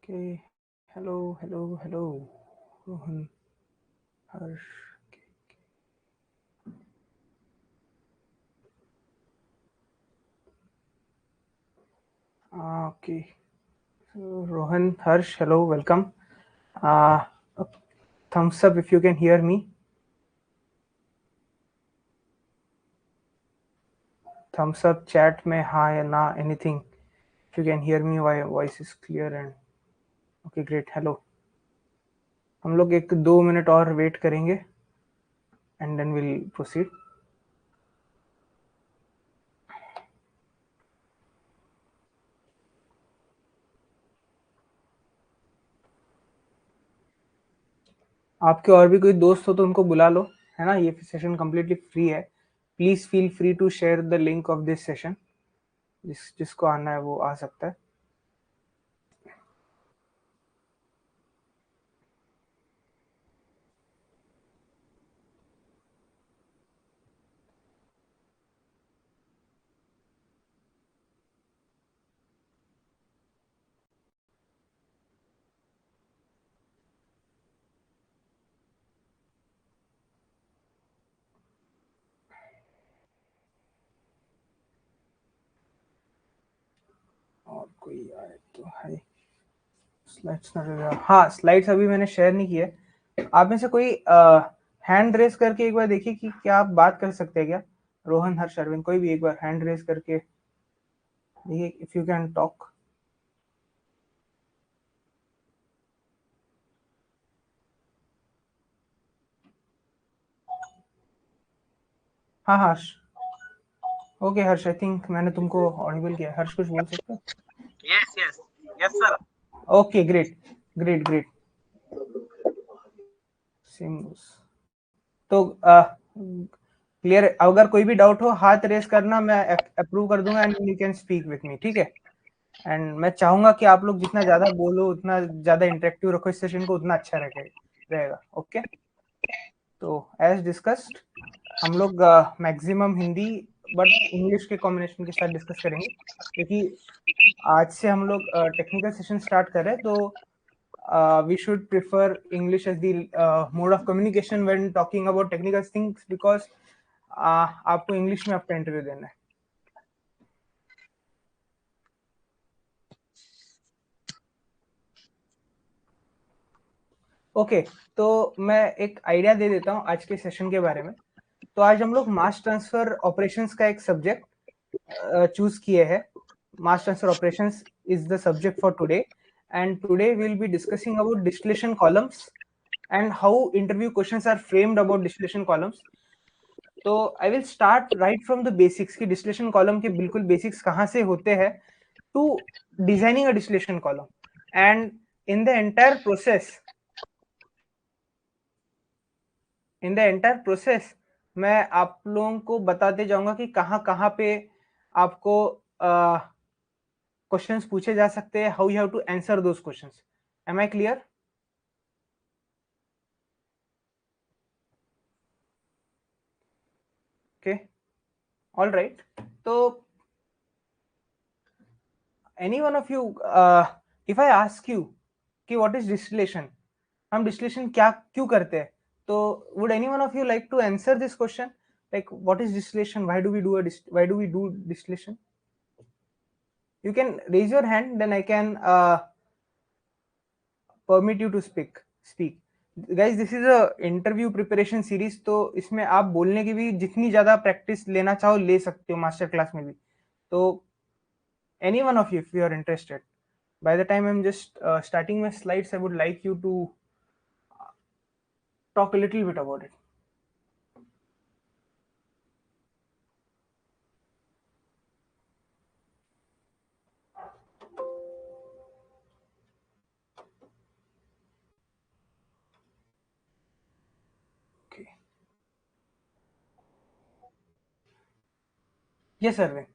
Okay. Hello. Rohan, Harsh. Okay. So, Rohan, Harsh, hello, welcome. Uh, a thumbs up if you can hear me. Thumbs up chat में हाँ या ना anything. If you can hear me, my voice is clear and okay, great. Hello. हम लोग 1-2 minute और wait करेंगे and then we'll proceed. आपके और भी कोई दोस्त हो तो उनको बुला लो, है ना? ये सेशन कम्प्लीटली फ्री है. Please feel free to share the link of this session. जिसको आना है वो आ सकता है. और कोई आए तो है. स्लाइड्स हाँ, स्लाइड्स अभी मैंने शेयर नहीं किए. आप में से कोई हैंड रेस करके एक बार देखिए कि क्या आप बात कर सकते हैं क्या. रोहन, हर्ष, अरविंद, कोई भी एक बार हैंड रेस करके देखिए इफ यू कैन टॉक. हाँ हर्ष. ओके हर्ष, आई थिंक मैंने तुमको ऑडिबल किया. हर्ष कुछ बोल सकते हो? Yes, sir. Okay, great. तो क्लियर. अगर कोई भी डाउट हो हाथ रेस करना, मैं अप्रूव कर दूंगा and you can speak with me. ठीक है. एंड मैं चाहूंगा कि आप लोग जितना ज्यादा बोलो, उतना ज्यादा इंटरेक्टिव रखो इस सेशन को, उतना अच्छा रहेगा. ओके. तो एज डिस्कस्ड हम लोग मैक्सिमम हिंदी बट इंग्लिश के कॉम्बिनेशन के साथ डिस्कस करेंगे, क्योंकि आज से हम लोग टेक्निकल सेशन स्टार्ट कर रहे हैं. तो we should prefer English as the mode of communication when talking about technical things, because आपको इंग्लिश में आपका इंटरव्यू देना है. ओके. तो मैं एक आइडिया दे देता हूँ आज के सेशन के बारे में. तो आज हम लोग मास ट्रांसफर ऑपरेशंस का एक सब्जेक्ट चूज किए हैं. Mass transfer operations is the subject for today, and today we'll be discussing about distillation columns and how interview questions are framed about distillation columns. तो I will start right from the basics कि distillation column के बिल्कुल basics कहाँ से होते हैं to designing a distillation column. And in the entire process मैं आप लोगों को बताते जाऊंगा कि कहाँ कहाँ पे आपको क्वेश्चंस पूछे जा सकते हैं, how you have to answer those questions. Am I clear? Okay, all right. तो any one of you, if I ask you कि what is distillation, हम डिस्टिलेशन क्या क्यों करते हैं, तो would any one of you like to answer this question, like what is distillation, why do we do distillation? You can raise your hand, then I can permit you to speak. Guys, this is a interview preparation series, तो इसमें आप बोलने की भी जितनी ज्यादा practice लेना चाहो ले सकते हो मास्टर क्लास में भी. तो any one of you, if you are interested, by the time I'm just starting my slides, I would like you to talk a little bit about it. Okay. Yes, Arvind.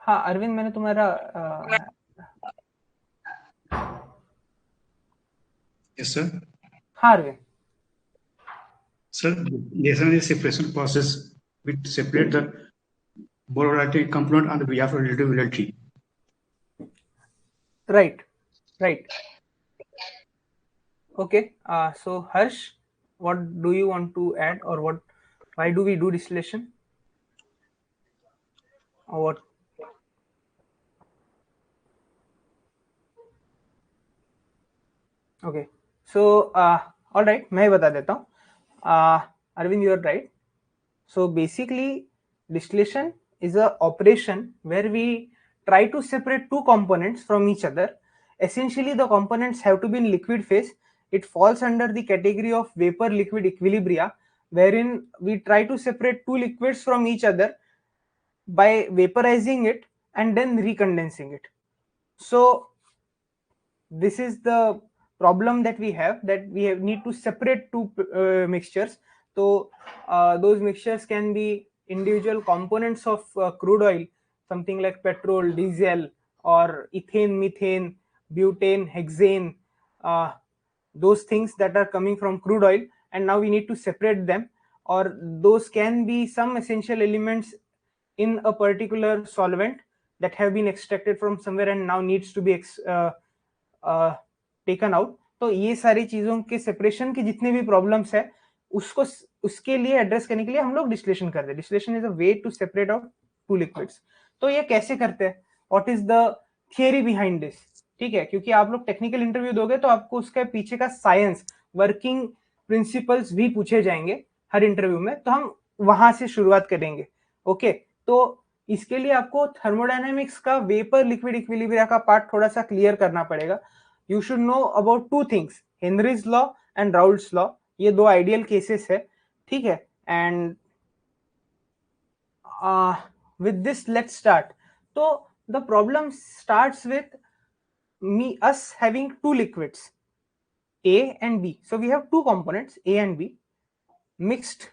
हाँ अरविंद, मैंने तुम्हारा Yes, sir. हाँ Arvind. Sir, lesson is separation process which separate the volatile component on the behalf of relative validity. right, right. Okay, so Harsh, what do you want to add, or why do we do distillation, or what? Okay, so all right, मैं बता देता हूँ. Arvind, you are right. So basically, distillation is a operation where we try to separate two components from each other. Essentially, the components have to be in liquid phase. It falls under the category of vapor liquid equilibria, wherein we try to separate two liquids from each other by vaporizing it and then recondensing it. So this is the problem that we have, that need to separate two mixtures. So those mixtures can be individual components of crude oil, something like petrol, diesel, or ethane, methane, butane, hexane, those things that are coming from crude oil, and now we need to separate them. Or those can be some essential elements in a particular solvent that have been extracted from somewhere and now needs to be taken out. तो ये सारी चीजों के separation के जितने भी problems है, उसको उसके लिए एड्रेस करने के लिए हम लोग डिस्टिलेशन करते हैं. Distillation is a way to separate out two liquids. तो ये कैसे करते हैं, what is the theory behind this, ठीक है, क्योंकि आप लोग टेक्निकल इंटरव्यू दोगे तो आपको उसके पीछे का साइंस, वर्किंग प्रिंसिपल्स भी पूछे जाएंगे हर इंटरव्यू में, तो हम वहां से शुरुआत करेंगे. ओके, तो इसके लिए आपको थर्मोडायनेमिक्स का वेपर लिक्विड इक्विलिब्रिया का पार्ट थोड़ा सा क्लियर करना पड़ेगा. You should know about two things, Henry's law and Raoult's law. ये दो आइडियल केसेस है, ठीक है. And with this let's start. So the problem starts with us having two liquids, A and B. So we have two components, A and B, mixed.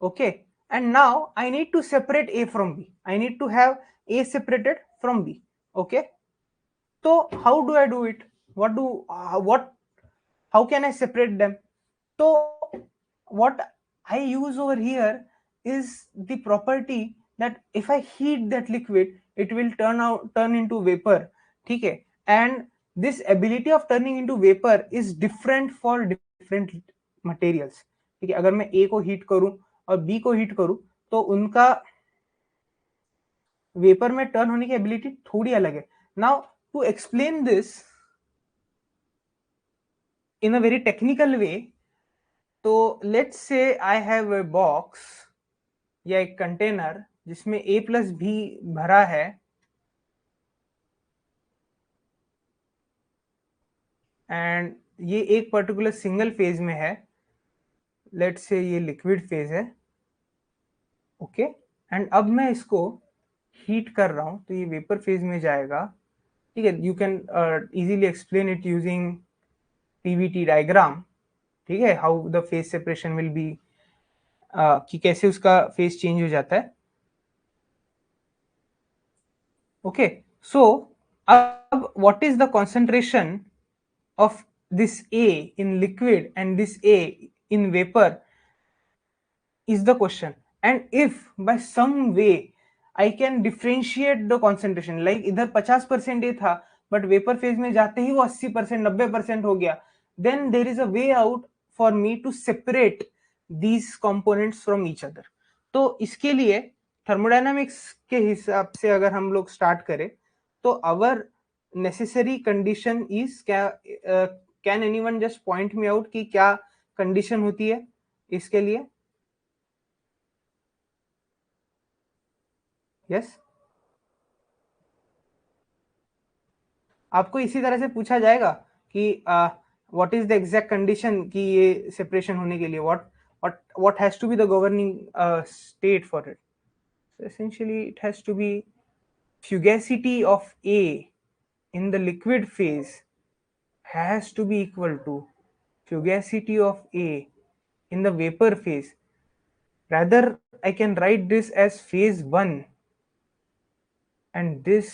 Okay, and now I need to separate A from B. I need to have A separated from B. Okay, so how do I do it? How can I separate them? So what I use over here is the property that if I heat that liquid, it will turn into vapor. ठीक है, and this ability of turning into vapor is different for different materials. ठीक है, अगर मैं A को heat करूं और B को हीट करूं तो उनका वेपर में टर्न होने की एबिलिटी थोड़ी अलग है. Now to explain this in a very technical way, तो let's say I have a box या एक कंटेनर जिसमें A प्लस भी भरा है, एंड ये एक पर्टिकुलर सिंगल फेज में है. लेट्स से ये लिक्विड फेज है. ओके, एंड अब मैं इसको हीट कर रहा हूं तो ये वेपर फेज में जाएगा. ठीक है, you can easily explain it using Pvt diagram. ठीक है, how the phase separation will be, कि कैसे उसका फेज चेंज हो जाता है. ओके, सो अब what is the concentration of this A in liquid and this A in vapor is the question. And if by some way I can differentiate the concentration, like इधर 50% A था but vapor phase में जाते ही वो 80% 90% हो गया, then there is a way out for me to separate these components from each other. तो इसके लिए थर्मोडायनामिक्स के हिसाब से अगर हम लोग स्टार्ट करें तो our necessary condition is क्या, can anyone just point me out कि क्या कंडीशन होती है इसके लिए? Yes yes? आपको इसी तरह से पूछा जाएगा कि what is the exact condition कि ये सेपरेशन होने के लिए, what has to be the governing state for it. So essentially it has to be fugacity of A in the liquid phase has to be equal to fugacity of A in the vapor phase. Rather I can write this as phase 1 and this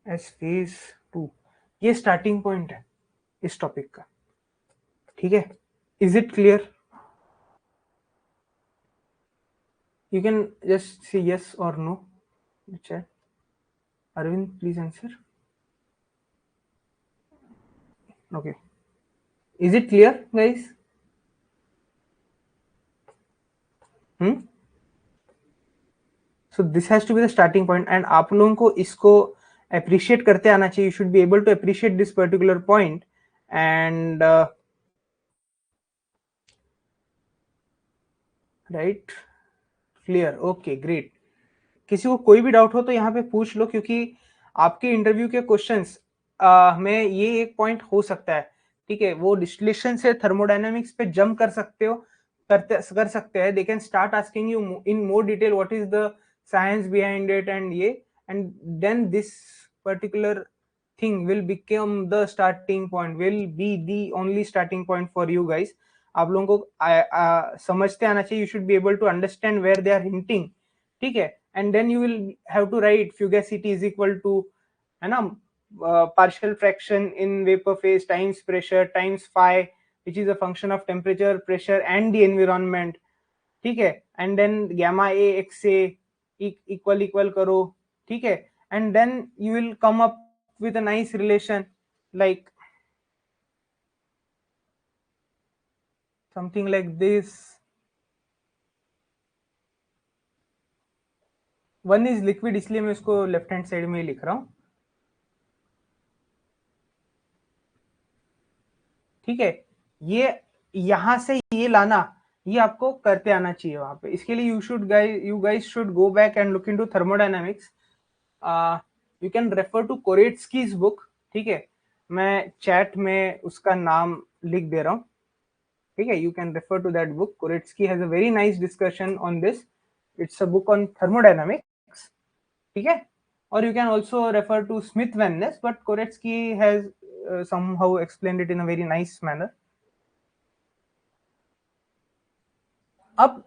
as phase 2. ये starting point है इस topic का. ठीक है, is it clear? You can just say yes or no. Chat. Arvind, please answer. Okay, is it clear guys? So this has to be the starting point, and आप लोगों को इसको appreciate करते आना चाहिए. You should be able to appreciate this particular point. And right, clear, okay, great. किसी को कोई भी डाउट हो तो यहाँ पे पूछ लो, क्योंकि आपके इंटरव्यू के क्वेश्चंस में ये एक पॉइंट हो सकता है, ठीक है. वो डिस्टिलेशन से थर्मोडायनामिक्स पे जंप कर सकते हो, कर सकते हैं. They can start asking you in more detail what is the science behind it, and yeah, and then this particular thing will become the starting point, will be the only starting point for you guys. आप लोगों को समझते आना चाहिए. You should be able to understand where they are hinting, ठीक है. And then you will have to write fugacity is equal to, है ना, partial fraction in vapor phase times pressure times phi, which is a function of temperature, pressure and the environment, ठीक है. And then gamma a x a equal करो, ठीक है. And then you will come up with a nice relation, like something like this. One is liquid, इसलिए मैं इसको left hand side में ही लिख रहा हूं, ठीक है. ये यहां से ये लाना, ये आपको करते आना चाहिए वहां पे. इसके लिए you guys should go back and look into thermodynamics. You can refer to Koretsky's book, ठीक है. मैं चैट में उसका नाम लिख दे रहा हूं, ठीक है. You can refer to that book. Koretsky has a very nice discussion on this. It's a book on thermodynamics, ठीक है. Or you can also refer to Smith Van Ness, but Koretsky has somehow explained it in a very nice manner. अब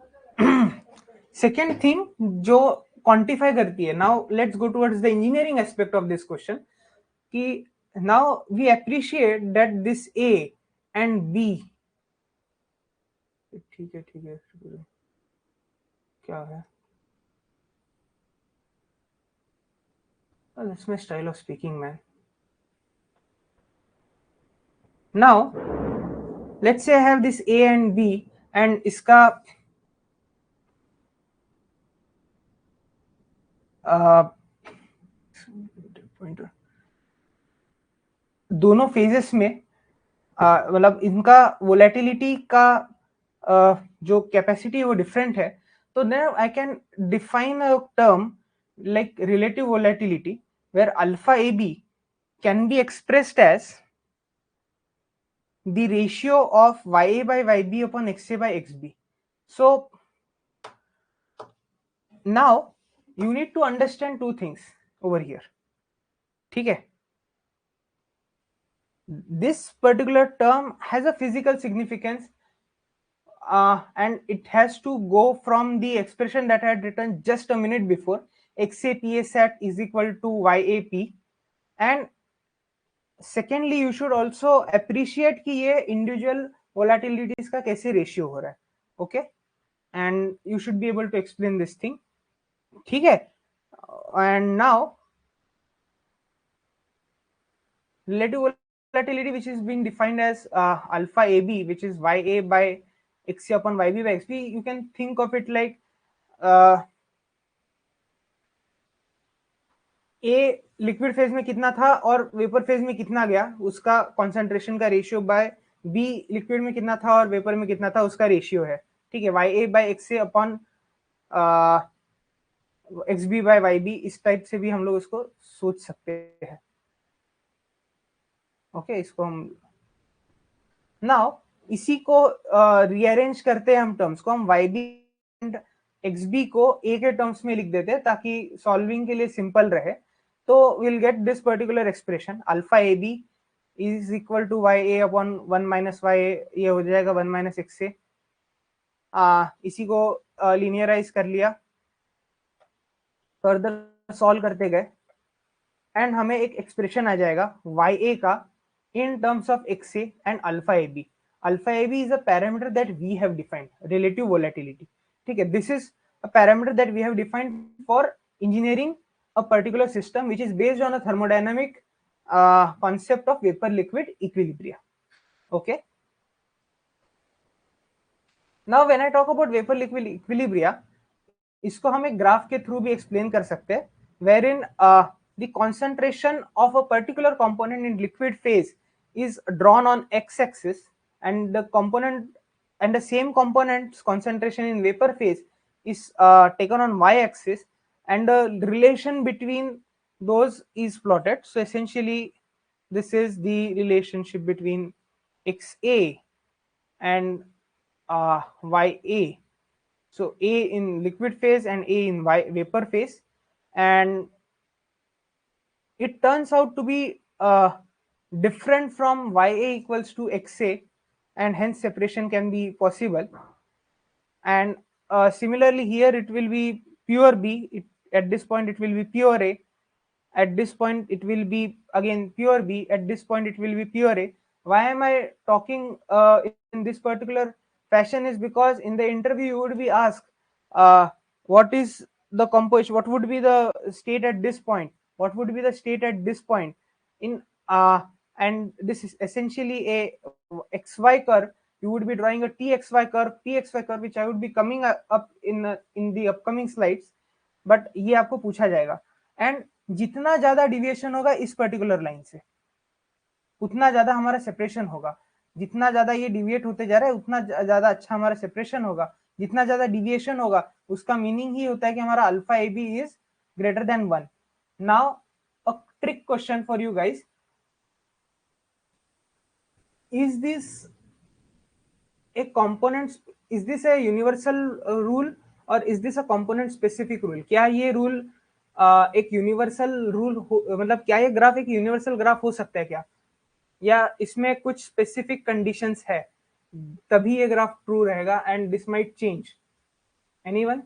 second thing जो quantify करती है, now let's go towards the engineering aspect of this question, कि now we appreciate that this A and B, ठीक है क्या है, that's my style of speaking, man. Now let's say I have this a and b, and इसका दोनों phases में मतलब इनका वोलेटिलिटी का जो कैपेसिटी है वो डिफरेंट है. तो then I can define a term like relative volatility, where alpha AB can be expressed as the ratio of YA by YB upon XA by XB. So now you need to understand two things over here, ठीक है. This particular term has a physical significance, and it has to go from the expression that I had written just a minute before. XA PSAT is equal to YAP. And secondly, you should also appreciate कि ये individual volatilities का कैसे ratio हो रहा है, okay, and you should be able to explain this thing, ठीक है. And now relative volatility, which is being defined as alpha AB, which is YA by XA upon YB by XB, you can think of it like a liquid phase में कितना था और vapour phase में कितना गया, उसका concentration का ratio, bye B liquid में कितना था और वेपर में कितना था उसका रेशियो है, ठीक है. Y A by x A upon x B by y B, इस टाइप से भी हम लोग इसको सोच सकते हैं, ओके. इसको हम नाउ इसी को रीअरेंज करते हैं हम टर्म्स को, हम y B and x B को ए के टर्म्स में लिख देते हैं ताकि सॉल्विंग के लिए सिंपल रहे. तो we'll get this particular expression alpha AB is equal to YA upon 1 minus YA, ये हो जाएगा 1 minus XA. इसी को लिनियराइज कर लिया, फर्दर सॉल्व करते गए, एंड हमें एक एक्सप्रेशन आ जाएगा YA का in terms of XA and alpha AB. Alpha AB is a parameter that we have defined, relative volatility, ठीक है. This is a parameter that we have defined for engineering a particular system which is based on a thermodynamic concept of vapor liquid equilibria. Okay, now when I talk about vapor liquid equilibria, इसको हम एक graph के through भी explain कर सकते हैं, wherein the concentration of a particular component in liquid phase is drawn on x-axis, and the component and the same component's concentration in vapor phase is taken on y-axis, and the relation between those is plotted. So essentially this is the relationship between xa and ya. So A in liquid phase and A in vapor phase, and it turns out to be different from Ya equals to Xa, and hence separation can be possible. And similarly here it will be pure B, at this point it will be pure A, at this point it will be again pure B, at this point it will be pure A. Why am I talking in this particular fashion is because in the interview you would be asked what is the composition, what would be the state at this point, what would be the state at this point in and this is essentially a xy curve. You would be drawing a txy curve, pxy curve, which I would be coming up in the upcoming slides, but ये आपको पूछा जाएगा. And जितना ज्यादा deviation होगा इस particular line से, उतना ज्यादा हमारा सेपरेशन होगा. जितना ज्यादा ये डिविएट होते जा रहा है उतना ज्यादा अच्छा हमारा सेपरेशन होगा. जितना ज्यादा डिविएशन होगा उसका मीनिंग ही होता है कि हमारा alpha A B is greater than 1. Now a trick question for you guys, is this a component, is this a universal rule or is this a component specific rule? क्या ये rule एक universal rule मतलब क्या ये graph एक universal graph हो सकता है क्या, या इसमें कुछ स्पेसिफिक कंडीशंस है तभी ये ग्राफ ट्रू रहेगा and this might change? Anyone?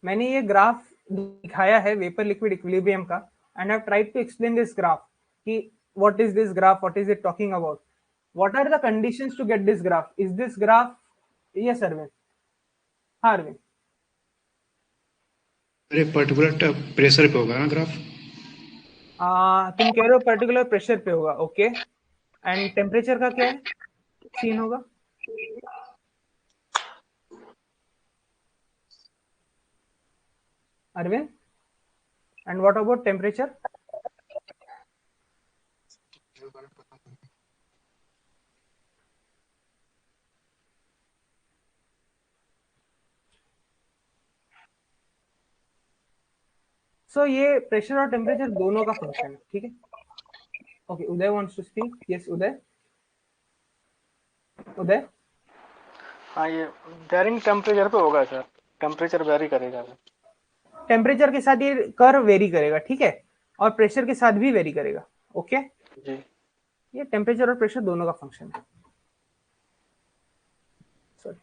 मैंने ये ग्राफ दिखाया है वेपर लिक्विड इक्विलिब्रियम का, and I have tried to explain this graph कि what is this graph, what is it talking about, what are the conditions to get this graph? Is this graph? Yes, Arvind. हाँ Arvind. अरे particular pressure पे होगा ना graph? तुम कह रहे हो पर्टिकुलर प्रेशर पे होगा, ओके. एंड टेम्परेचर का क्या है सीन होगा? Arvind, and what about temperature? So ये प्रेशर और टेम्परेचर दोनों का फंक्शन है, ठीक है. Okay, Uday wants to speak. Yes Uday. Uday, हाँ ये वेरिंग टेम्परेचर पे होगा सर, टेम्परेचर वेरी करेगा सर. टेम्परेचर के साथ ये कर्व वेरी करेगा, ठीक है, और प्रेशर के साथ भी वेरी करेगा. ओके जी. ये टेम्परेचर और प्रेशर दोनों का फंक्शन है. Sorry.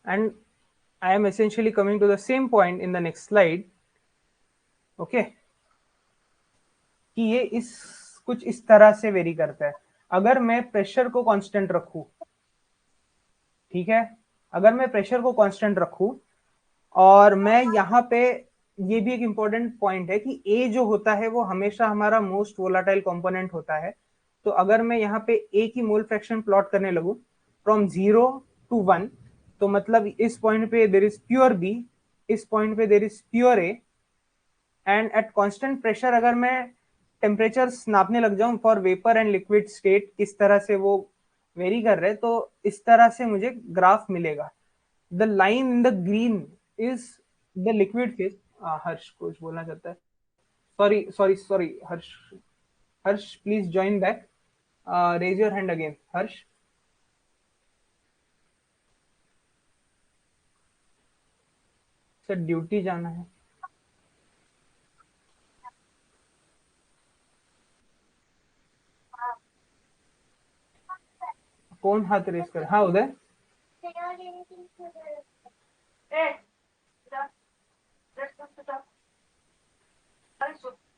And I am essentially coming to the same point in the next slide. Okay, कि ये इस कुछ इस तरह से वेरी करता है. अगर मैं प्रेशर को कांस्टेंट रखूं, ठीक है, अगर मैं प्रेशर को कांस्टेंट रखूं और मैं यहाँ पे, ये भी एक इंपॉर्टेंट पॉइंट है कि ए जो होता है वो हमेशा हमारा मोस्ट वोलाटाइल कंपोनेंट होता है. तो अगर मैं यहाँ पे ए की मोल फ्रैक्शन प्लॉट करने लगूं फ्रॉम 0 to 1, तो मतलब इस पॉइंट पे देयर इज प्योर बी, इस पॉइंट पे there is pure A, and at constant pressure अगर मैं टेम्परेचर नापने लग जाऊं for vapour and liquid state, किस तरह से वो वेरी कर रहे, तो इस तरह से मुझे ग्राफ मिलेगा. The line in the green is the liquid phase. Harsh कुछ बोलना चाहता है. Sorry sorry sorry Harsh. Harsh please join back. Raise your hand again Harsh. Sir duty जाना है. कौन हाथ रेस कर? हाँ उदय.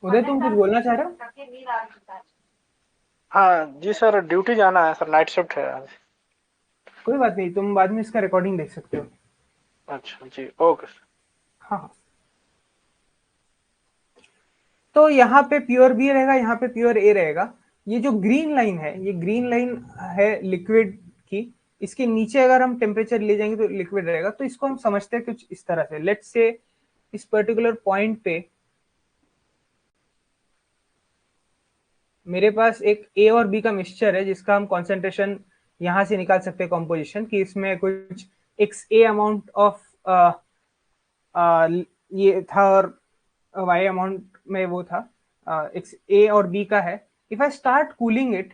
उदय तुम कुछ बोलना चाह रहे हो? हाँ जी सर, ड्यूटी जाना है सर, नाइट शिफ्ट है आज. कोई बात नहीं, तुम बाद में इसका रिकॉर्डिंग देख सकते हो. अच्छा जी, ओके सर. हाँ, तो यहाँ पे प्योर बी रहेगा, यहाँ पे प्योर ए रहेगा। ये जो ग्रीन लाइन है, ये ग्रीन लाइन है लिक्विड की, इसके नीचे अगर हम टेम्परेचर ले जाएंगे तो लिक्विड रहेगा। तो इसको हम समझते हैं कुछ इस तरह से। लेट्स से इस पर्टिकुलर पॉइंट पे मेरे पास एक ए और बी का मिक्सचर है, जिसका हम कॉन्सेंट्रेशन यहां से निकाल सकते हैं कॉम्पोजिशन की। इसमें कुछ एक्स ए अमाउंट ऑफ ये था और वाई अमाउंट में वो था, एक्स ए और बी का है। If I start cooling it,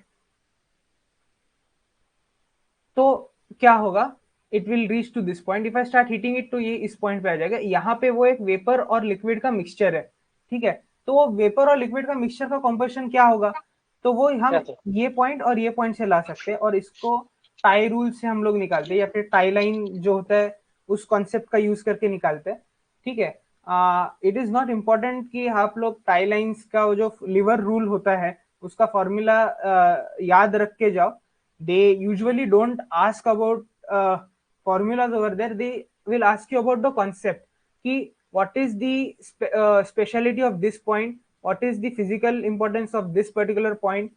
तो क्या होगा, it will reach to this point. If I start heating it, तो ये इस पॉइंट पे आ जाएगा। यहाँ पे वो एक वेपर और लिक्विड का मिक्सचर है, ठीक है। तो वो वेपर और लिक्विड का मिक्सचर का कॉम्पोजिशन क्या होगा, तो वो हम ये पॉइंट और ये पॉइंट से ला सकते हैं, और इसको टाई रूल से हम लोग निकालते हैं, या फिर टाई लाइन जो होता है उस कॉन्सेप्ट का यूज करके निकालते हैं, ठीक है। इट इज नॉट इम्पोर्टेंट कि आप लोग टाई लाइन्स का जो लिवर रूल होता है उसका फॉर्मूला याद रख के जाओ। they usually don't ask about formulas over there. They will ask you about the concept ki what is the speciality of this point, what is the physical importance of this particular point,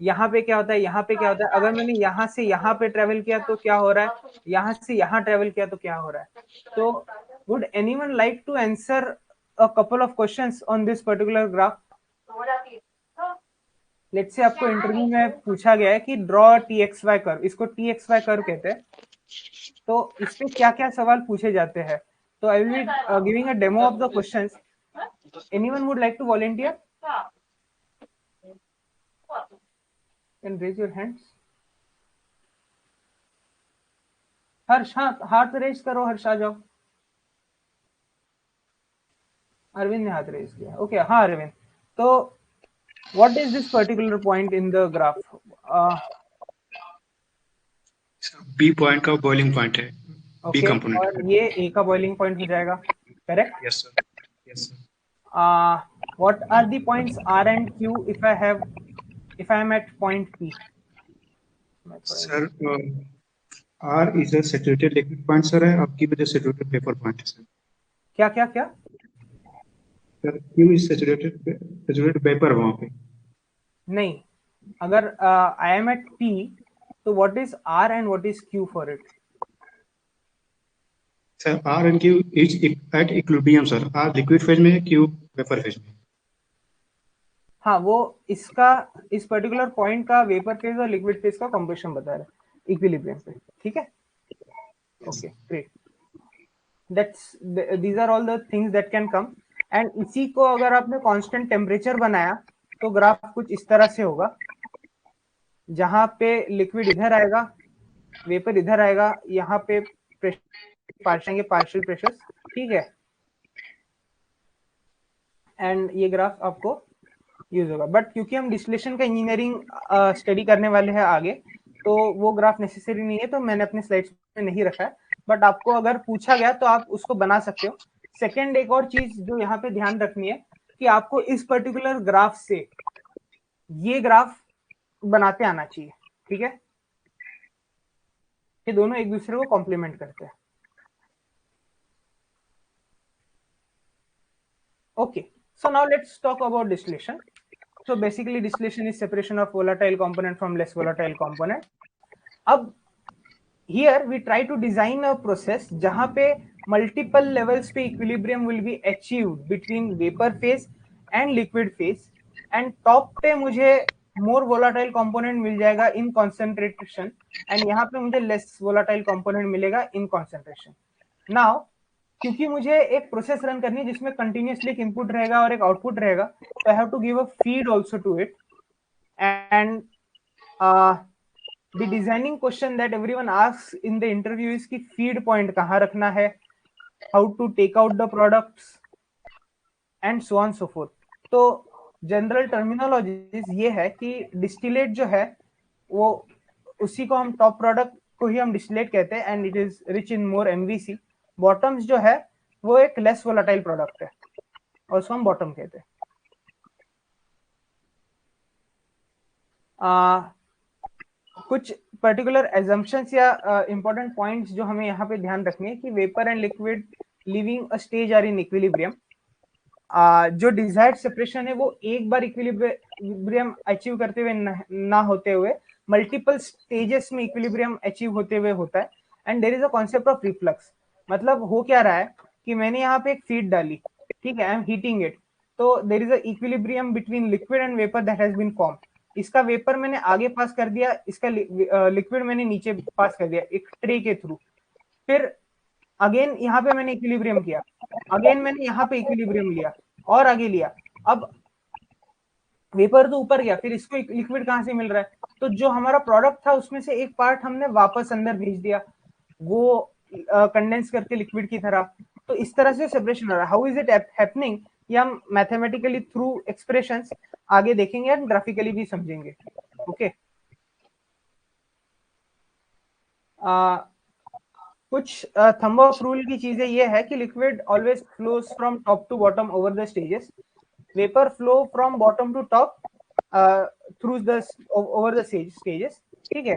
यहाँ पे क्या होता है, यहाँ पे क्या होता है, अगर मैंने यहाँ से यहाँ पे ट्रेवल किया तो क्या हो रहा है, यहाँ से यहाँ ट्रेवल किया तो क्या हो रहा है। तो would anyone like to answer a couple of questions on this particular graph? Let's say आपको इंटरव्यू में पूछा गया है कि draw T X Y curve, इसको टी एक्स वाई कर्व कहते हैं। तो इस पे क्या क्या सवाल पूछे जाते हैं, तो I will be giving a demo of the questions. Anyone would like to volunteer? Can raise your hands. Harsh, हाँ हाथ रेज करो, हर्ष आ जाओ। अरविंद ने हाथ रेज किया, ओके। हाँ अरविंद, तो what is this particular point in the graph? B point का बॉइलिंग पॉइंट है, बी ओके, कंपोनेंट। और ये ए का बॉइलिंग पॉइंट हो जाएगा, correct? Yes sir, yes sir. What are the points R and Q if I am at point P? Sir R is a saturated liquid point sir है, आपकी वजह से saturated vapour point है sir. क्या क्या क्या? Sir Q is saturated vapour वहां पे। नहीं, अगर I am at P, तो what is R and what is Q for it? Sir R and Q is at equilibrium sir, R liquid phase में है, क्यू वेपर फेज में। हाँ, वो इसका इस पर्टिकुलर पॉइंट का वेपर फेज और लिक्विड फेज का कॉम्पोजिशन बता रहा है इक्विलिब्रियम पे, ठीक है। Okay great, that's these are all the things that can come. And इसी को अगर आपने कांस्टेंट टेम्परेचर बनाया तो ग्राफ कुछ इस तरह से होगा, जहां पे लिक्विड इधर आएगा, वेपर इधर आएगा, यहाँ पे पार्शियल प्रेशर, ठीक है। एंड ये ग्राफ आपको यूज होगा, बट क्योंकि हम डिस्टिलेशन का इंजीनियरिंग स्टडी करने वाले हैं आगे, तो वो ग्राफ नेसेसरी नहीं है, तो मैंने अपने स्लाइड्स में नहीं रखा है। बट आपको अगर पूछा गया तो आप उसको बना सकते हो। सेकेंड, एक और चीज जो यहाँ पे ध्यान रखनी है कि आपको इस पर्टिकुलर ग्राफ से ये ग्राफ बनाते आना चाहिए, ठीक है। ये दोनों एक दूसरे को कॉम्प्लीमेंट करते हैं। Okay, so now let's talk about distillation. So basically distillation is separation of volatile component from less volatile component. अब here we try to design a process जहां पे multiple levels पे equilibrium will be achieved between vapor phase and liquid phase, and top पे मुझे more volatile component मिल जाएगा in concentration, and यहाँ पे मुझे less volatile component मिलेगा in concentration. Now क्योंकि मुझे एक प्रोसेस रन करनी है जिसमें कंटिन्यूसली एक इनपुट रहेगा और एक आउटपुट रहेगा, तो I have to give a feed also to it. And the designing question that everyone asks in the interview is कि फीड पॉइंट कहाँ रखना है, how to take out the products and so on so forth. तो general terminology ये है कि distillate जो है वो उसी को हम टॉप प्रोडक्ट को ही हम डिस्टिलेट कहते हैं, and it is rich in more MVC. Bottoms जो है वो एक लेस वोलाटाइल प्रोडक्ट है और उसको हम बॉटम कहते हैं। कुछ पर्टिकुलर एजम्पशंस या इंपॉर्टेंट पॉइंट्स जो हमें यहाँ पे ध्यान रखने हैं कि vapour and liquid leaving a stage are in equilibrium. जो डिजायर्ड सेपरेशन है वो एक बार इक्विलिब्रियम अचीव करते हुए ना होते हुए मल्टीपल स्टेजेस में इक्विलिब्रियम अचीव होते हुए होता है। And there is a concept of reflux. मतलब हो क्या रहा है कि मैंने यहाँ पे एक फीड डाली, ठीक है, आई एम हीटिंग इट, तो there is a equilibrium between liquid and vapour that has been form. इसका वेपर मैंने आगे पास कर दिया, इसका लिक्विड मैंने नीचे पास कर दिया एक ट्रे के थ्रू। फिर अगेन यहाँ पे मैंने इक्विलिब्रियम किया, अगेन मैंने यहाँ पे इक्विलिब्रियम लिया और आगे लिया। अब वेपर तो ऊपर गया, फिर इसको लिक्विड कहाँ से मिल रहा है? तो जो हमारा प्रोडक्ट था उसमें से एक पार्ट हमने वापस अंदर भेज दिया, वो कंडेंस करके लिक्विड की तरह। तो इस तरह से सेपरेशन हो रहा है। हाउ इज इट हैपनिंग, ये हम मैथमेटिकली थ्रू एक्सप्रेशंस आगे देखेंगे एंड ग्राफिकली भी समझेंगे। ओके कुछ थंब ऑफ रूल की चीजें ये है कि liquid always flows from top to bottom over the stages, vapour flow from bottom to top through the over the stages, ठीक है।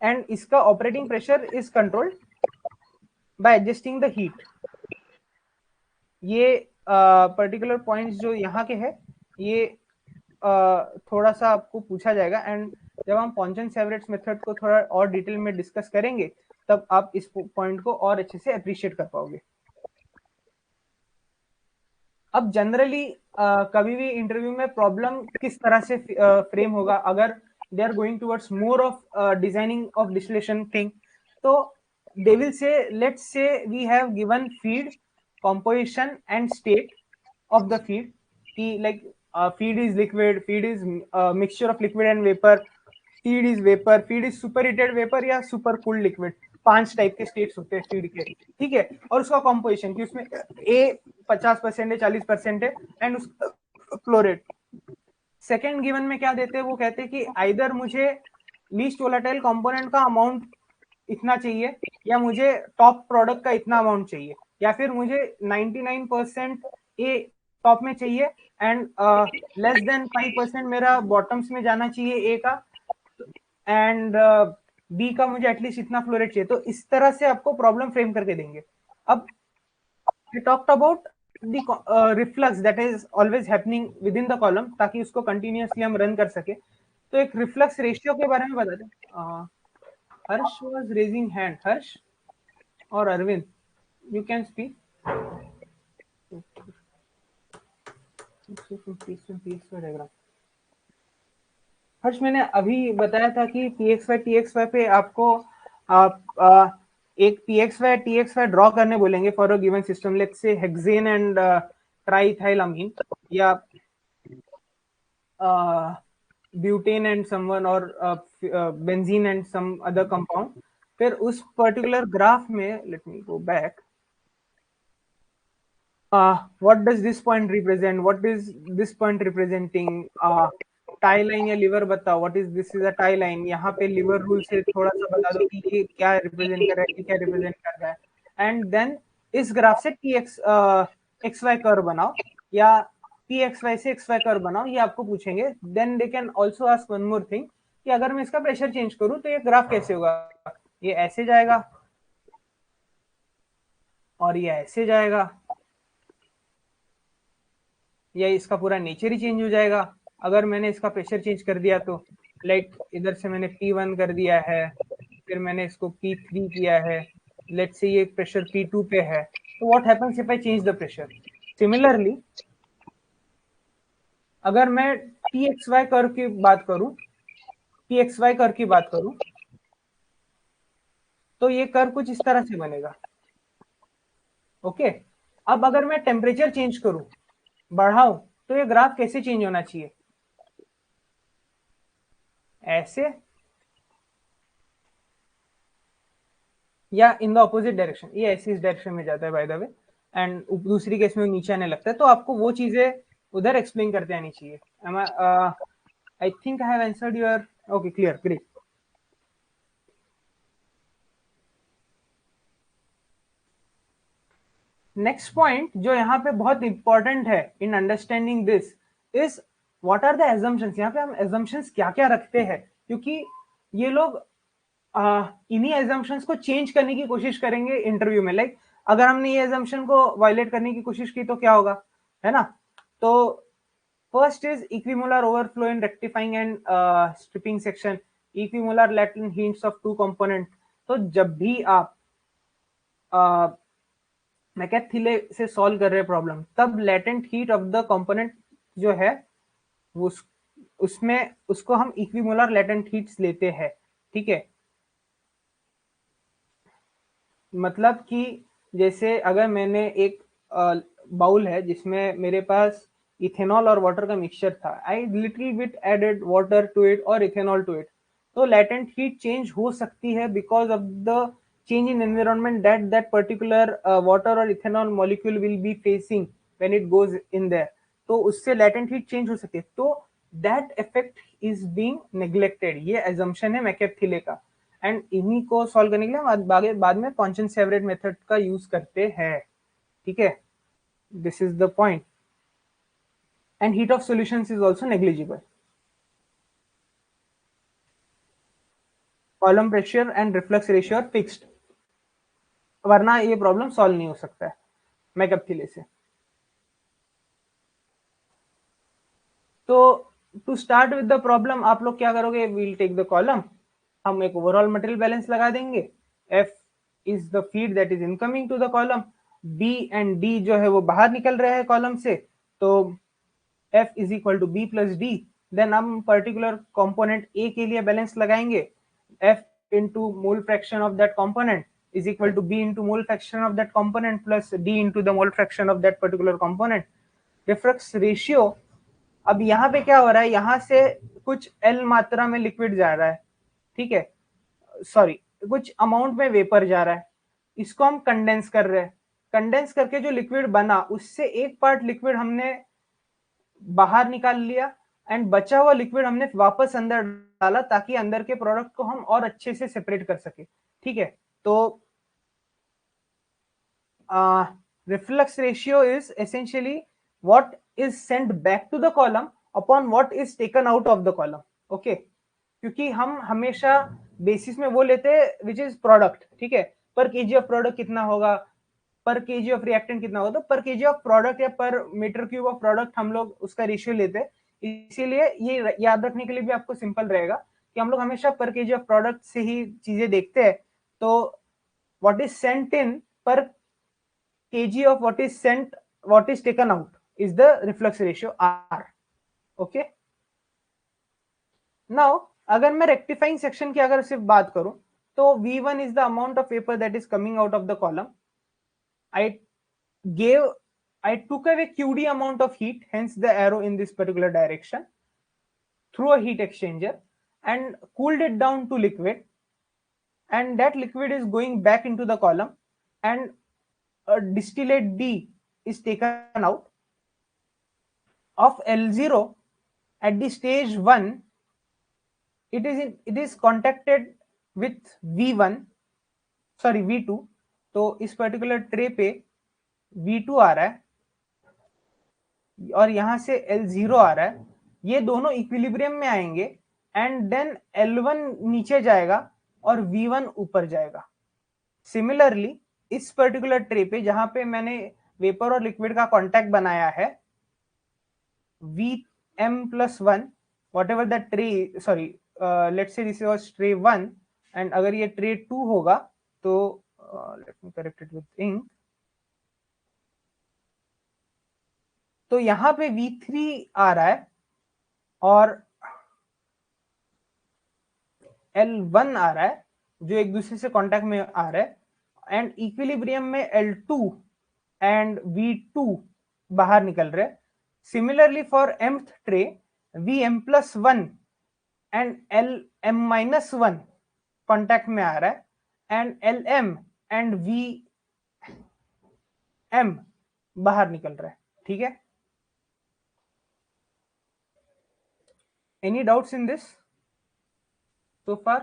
एंड इसका operating pressure is controlled by adjusting the heat. ये particular points जो यहाँ के हैं ये थोड़ा सा आपको पूछा जाएगा, एंड जब हम पॉइंसन-सेवरेट्स मेथड को थोड़ा और डिटेल में डिस्कस करेंगे तब आप इस पॉइंट को और अच्छे से अप्रिशिएट कर पाओगे। अब जनरली कभी भी इंटरव्यू में प्रॉब्लम किस तरह से फ्रेम होगा, अगर they are going towards more of designing of distillation thing, तो they will say, let's say we have given feed, composition and state of the feed, like feed is liquid, feed is mixture of liquid and vapor, feed is vapor, feed is superheated vapor या super cooled liquid। 5 type के states होते हैं feed के, ठीक है। और उसका composition कि उसमें ए 50% है, 40% है, एंड उसका फ्लो रेट। सेकेंड गिवन में क्या देते हैं, वो कहते हैं कि आइदर मुझे लीस्ट वोलेटाइल कंपोनेंट का अमाउंट इतना चाहिए, या मुझे टॉप प्रोडक्ट का इतना अमाउंट चाहिए, या फिर मुझे 99% ए टॉप में चाहिए एंड लेस देन 5% मेरा बॉटम्स में जाना चाहिए ए का, एंड बी का मुझे एटलीस्ट इतना फ्लो रेट चाहिए। तो इस तरह से आपको प्रॉब्लम फ्रेम करके देंगे। अब we talked about the reflux that is always happening within the column, ताकि उसको continuously हम रन कर सके। तो एक रिफ्लक्स रेशियो के बारे में बताते हैं। हर्ष was raising hand. हर्ष और अरविंद, you can speak. हर्ष, मैंने अभी बताया था कि pxy txy पे आपको आप एक pxy txy ड्रॉ करने बोलेंगे for a given system, let's say hexane and triethylamine, या ब्यूटेन एंड समवन, और benzene and some other compound. फिर उस पर्टिकुलर ग्राफ में, let me go back, what does this point represent, what is this point representing, tie line या liver बताओ, what is this, is a tie line. यहाँ पे liver rule से थोड़ा सा बता दो कि ये क्या रिप्रेजेंट कर रहा है, ये क्या रिप्रेजेंट कर रहा है। एंड देन इस ग्राफ से एक्स वाई कर्व बनाओ, या पी एक्स वाई से एक्स वाई कर्व बनाओ, ये आपको पूछेंगे। Then they can also ask one more thing कि अगर मैं इसका प्रेशर चेंज करूँ तो ये ग्राफ कैसे होगा, ये ऐसे जाएगा और ये ऐसे जाएगा, या इसका पूरा नेचर ही चेंज हो जाएगा अगर मैंने इसका प्रेशर चेंज कर दिया। तो लाइक इधर से मैंने P1 कर दिया है, फिर मैंने इसको P3 किया है, लेट्स से ये प्रेशर P2 पे है, तो what happens if I change the pressure. Similarly अगर मैं PXY कर्व की बात करूं, PXY कर्व की बात करूं, तो ये कर्व कुछ इस तरह से बनेगा। ओके, अब अगर मैं टेम्परेचर चेंज करूं, बढ़ाऊं, तो ये ग्राफ कैसे चेंज होना चाहिए, ऐसे या इन द ऑपोजिट डायरेक्शन। ये ऐसी इस डायरेक्शन में जाता है बाय द वे, एंड दूसरी केस में नीचे आने लगता है। तो आपको वो चीजें उधर एक्सप्लेन करते आनी चाहिए। I think I have answered your, okay clear, great. Next point जो यहाँ पे बहुत इंपॉर्टेंट है in understanding this is what are the assumptions. यहाँ पे हम एजम्पशंस क्या क्या रखते हैं, क्योंकि ये लोग इन्हीं एजम्पशंस को चेंज करने की कोशिश करेंगे इंटरव्यू में। लाइक अगर हमने ये एजम्पशन को वायलेट करने की कोशिश की तो क्या होगा, है ना। तो first is equimolar overflow in rectifying and stripping section, equimolar latent heats of two component. तो जब भी आप मैकेथिले से सॉल्व कर रहे हैं प्रॉब्लम, तब latent heat of the component जो है वो उसमें उसको हम इक्विमोलर लैटेंट हीट्स लेते हैं, ठीक है। मतलब कि जैसे अगर मैंने एक बाउल है जिसमें मेरे पास इथेनॉल और वाटर का मिक्सचर था, I little bit added water to it और इथेनॉल टू इट, तो लैटेंट हीट चेंज हो सकती है because of the change in environment that particular water or ethanol molecule will be facing when it goes in there, तो उससे latent heat change हो सकती है। तो that effect is being neglected, ये assumption है मैकेथिले का। एंड इन्हीं को सॉल्व करने के लिए हम बाद में कॉन्शन-सेवरेट मेथड का यूज करते हैं, ठीक है। This is the point. And heat of solutions is also negligible. Column pressure and reflux ratio are fixed, वरना ये प्रॉब्लम सॉल्व नहीं हो सकता है मैकेथिले से। तो to start with the problem आप लोग क्या करोगे, वील टेक द कॉलम, हम एक ओवरऑल मटेरियल बैलेंस लगा देंगे। F is the feed that is incoming to the column, B and D जो है वो बाहर निकल रहे हैं कॉलम से, तो F is equal to B plus D. Then हम पर्टिकुलर कंपोनेंट ए के लिए बैलेंस लगाएंगे, F into mole fraction of that component is equal to b into mole fraction of that component plus d into the mole fraction of that particular component. Reflux ratio, अब यहाँ पे क्या हो रहा है, यहाँ से कुछ L मात्रा में लिक्विड जा रहा है, ठीक है, सॉरी कुछ अमाउंट में वेपर जा रहा है, इसको हम कंडेंस कर रहे हैं। कंडेंस करके जो लिक्विड बना उससे एक पार्ट लिक्विड हमने बाहर निकाल लिया एंड बचा हुआ लिक्विड हमने वापस अंदर डाला ताकि अंदर के प्रोडक्ट को हम और अच्छे से सेपरेट कर सके, ठीक है। तो reflux ratio is essentially what is sent back to the column upon what is taken out of the column, okay. क्योंकि हम हमेशा बेसिस में वो लेते हैं विच इज प्रोडक्ट, ठीक है, पर केजी ऑफ प्रोडक्ट कितना होगा, पर केजी ऑफ रिएक्टेंट कितना होगा, तो पर केजी ऑफ प्रोडक्ट या पर मीटर क्यूब ऑफ प्रोडक्ट हम लोग उसका रेशियो लेते हैं। इसीलिए ये याद रखने के लिए भी आपको सिंपल रहेगा कि हम लोग हमेशा पर केजी ऑफ प्रोडक्ट से ही चीजें देखते हैं। तो what is sent in per kg of what is taken out is the reflux ratio R, okay. Now अगर मैं रेक्टिफाइंग सेक्शन की अगर सिर्फ बात करूं तो V1 is the amount of vapor that is coming out of the column. I took away QD amount of heat, hence the arrow in this particular direction, through a heat exchanger and cooled it down to liquid, and that liquid is going back into the column and a distillate D is taken out of L0 at the stage 1. it is contacted with V1 sorry V2, तो इस particular tray पे V2 आ रहा है और यहां से L0 आ रहा है, ये दोनों इक्विलिब्रियम में आएंगे एंड देन L1 नीचे जाएगा और V1 ऊपर जाएगा। सिमिलरली इस पर्टिकुलर ट्रे पे जहां पे मैंने वेपर और लिक्विड का कांटेक्ट बनाया है, Vm+1 whatever that tray, sorry let's say this was tray 1 and अगर ये tray 2 होगा तो let me correct it with ink, तो यहां पे V3 आ रहा है और L1 आ रहा है जो एक दूसरे से कांटेक्ट में आ रहा है एंड इक्विलिब्रियम में L2 एंड V2 बाहर निकल रहे हैं। Similarly for mth tray Vm+1 and Lm-1 contact में आ रहा है एंड Lm एंड Vm बाहर निकल रहा है, ठीक है। Any doubts in this so far?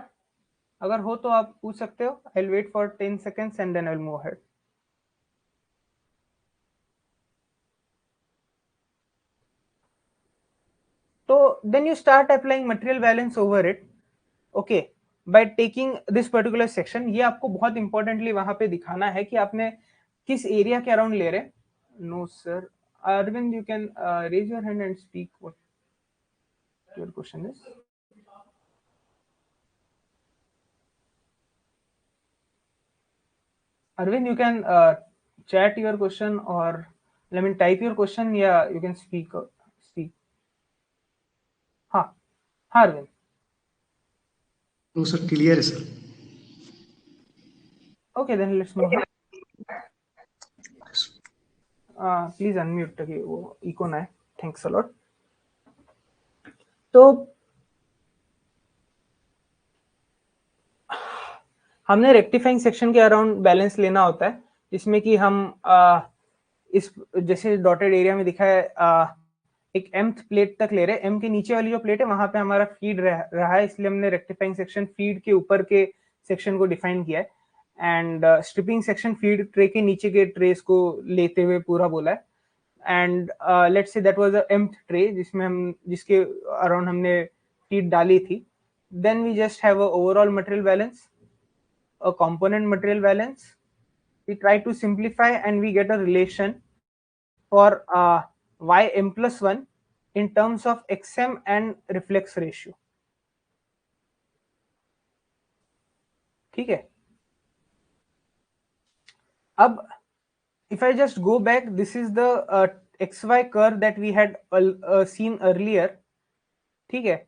अगर हो तो आप पूछ सकते हो। I'll wait for 10 seconds and then I'll move ahead. So then you start applying material balance over it, okay. by taking this particular section, ये आपको बहुत इंपॉर्टेंटली वहां पे दिखाना है कि आपने किस एरिया के अराउंड ले रहे हैं. No sir, Arvind you can raise your hand and speak what your question is. Arvind, you can chat your question or I mean type your question. Yeah, you can speak. Speak. हाँ, हाँ Arvind. No sir, clear है sir. Okay, then let's move on. Please unmute ताकि वो echo ना है. Thanks a lot. तो हमने rectifying section के अराउंड बैलेंस लेना होता है, जिसमें कि हम इस जैसे डॉटेड एरिया में दिखा है एक mth प्लेट तक ले रहे हैं. m के नीचे वाली जो प्लेट है वहां पे हमारा फीड रहा है, इसलिए हमने रेक्टिफाइंग सेक्शन फीड के ऊपर के सेक्शन को डिफाइन किया है. And stripping section feed tray के नीचे के ट्रेस को लेते हुए पूरा बोला है. And let's say that was a mth tray जिसके अराउंड हमने फीड डाली थी. Then we just have a overall material balance, a component material balance. We try to simplify and we get a relation for ym plus 1 in terms of xm and reflex ratio. ठीक है. अब if I just go back, this is the xy curve that we had seen earlier. ठीक है.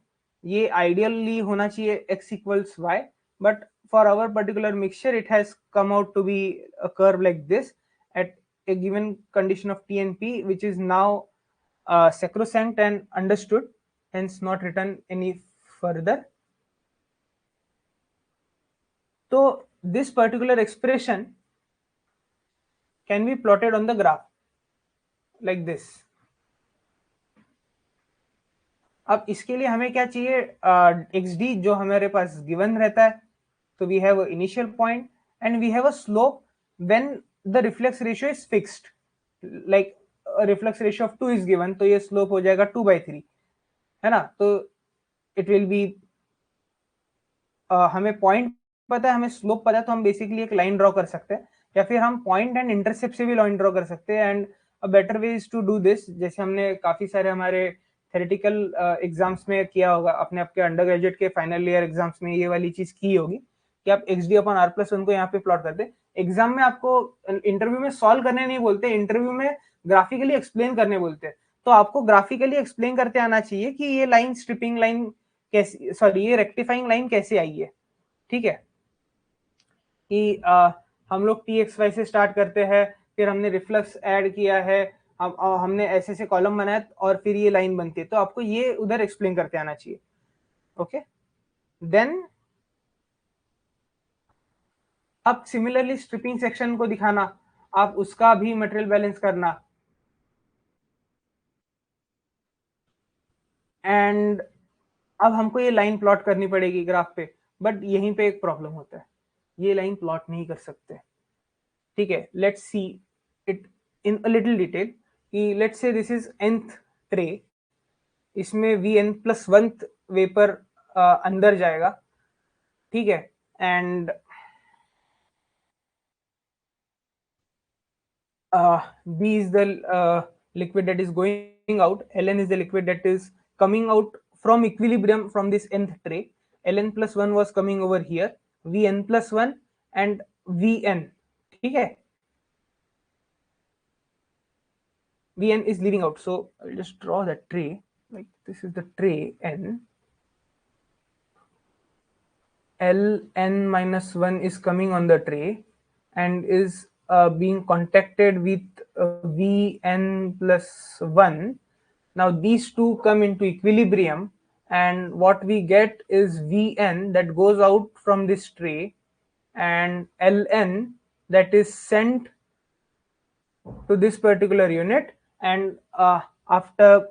ये ideally होना चाहिए x equals y, but for our particular mixture it has come out to be a curve like this at a given condition of T and P, which is now sacrosanct and understood, hence not written any further. So this particular expression can be plotted on the graph like this. अब इसके लिए हमें क्या चाहिए, xd जो हमारे पास given रहता है. So we have an initial point and we have a slope when the reflex ratio is fixed. Like a reflex ratio of 2 is given, तो ये slope हो जाएगा 2/3, है ना. तो it will be हमें point पता है, हमें slope पता है, तो हम basically एक line draw कर सकते हैं, या फिर हम point and intercept से भी line draw कर सकते हैं. And a better way is to do this, जैसे हमने काफी सारे हमारे थेरेटिकल एग्जाम्स में किया होगा, अपने आपके अंडर ग्रेजुएट के फाइनल ईयर एग्जाम्स में ये वाली चीज की होगी कि आप xd अपॉन r प्लस 1 को यहाँ पे प्लॉट करते हैं. एग्जाम में आपको इंटरव्यू में सॉल्व करने नहीं बोलते, इंटरव्यू में ग्राफिकली एक्सप्लेन करने बोलते हैं. तो आपको ग्राफिकली एक्सप्लेन करते आना चाहिए कि ये लाइन स्ट्रिपिंग लाइन कैसे, सॉरी ये रेक्टिफाइंग लाइन कैसे आई है. ठीक है, कि हम लोग txy से स्टार्ट करते हैं, फिर हमने रिफ्लक्स ऐड किया है, हमने ऐसे से कॉलम बनाया और फिर ये लाइन बनती है. तो आपको ये उधर एक्सप्लेन करते आना चाहिए. ओके, देन अब सिमिलरली स्ट्रिपिंग सेक्शन को दिखाना, आप उसका भी मटेरियल बैलेंस करना. एंड अब हमको ये लाइन प्लॉट करनी पड़ेगी ग्राफ पे, बट यहीं पे एक प्रॉब्लम होता है, ये लाइन प्लॉट नहीं कर सकते. ठीक है, let's see it in a little detail. कि let's say this is nth tray, इसमें vn प्लस 1th वेपर अंदर जाएगा. ठीक है, and B is the liquid that is going out, Ln is the liquid that is coming out from equilibrium from this nth tray. Ln plus 1 was coming over here, Vn plus 1 and Vn. ठीक है, Vn is leaving out. So I'll just draw the tray, like this is the tray n. Ln minus 1 is coming on the tray and is being contacted with Vn plus 1. Now these two come into equilibrium, and what we get is Vn that goes out from this tray and Ln that is sent to this particular unit, and after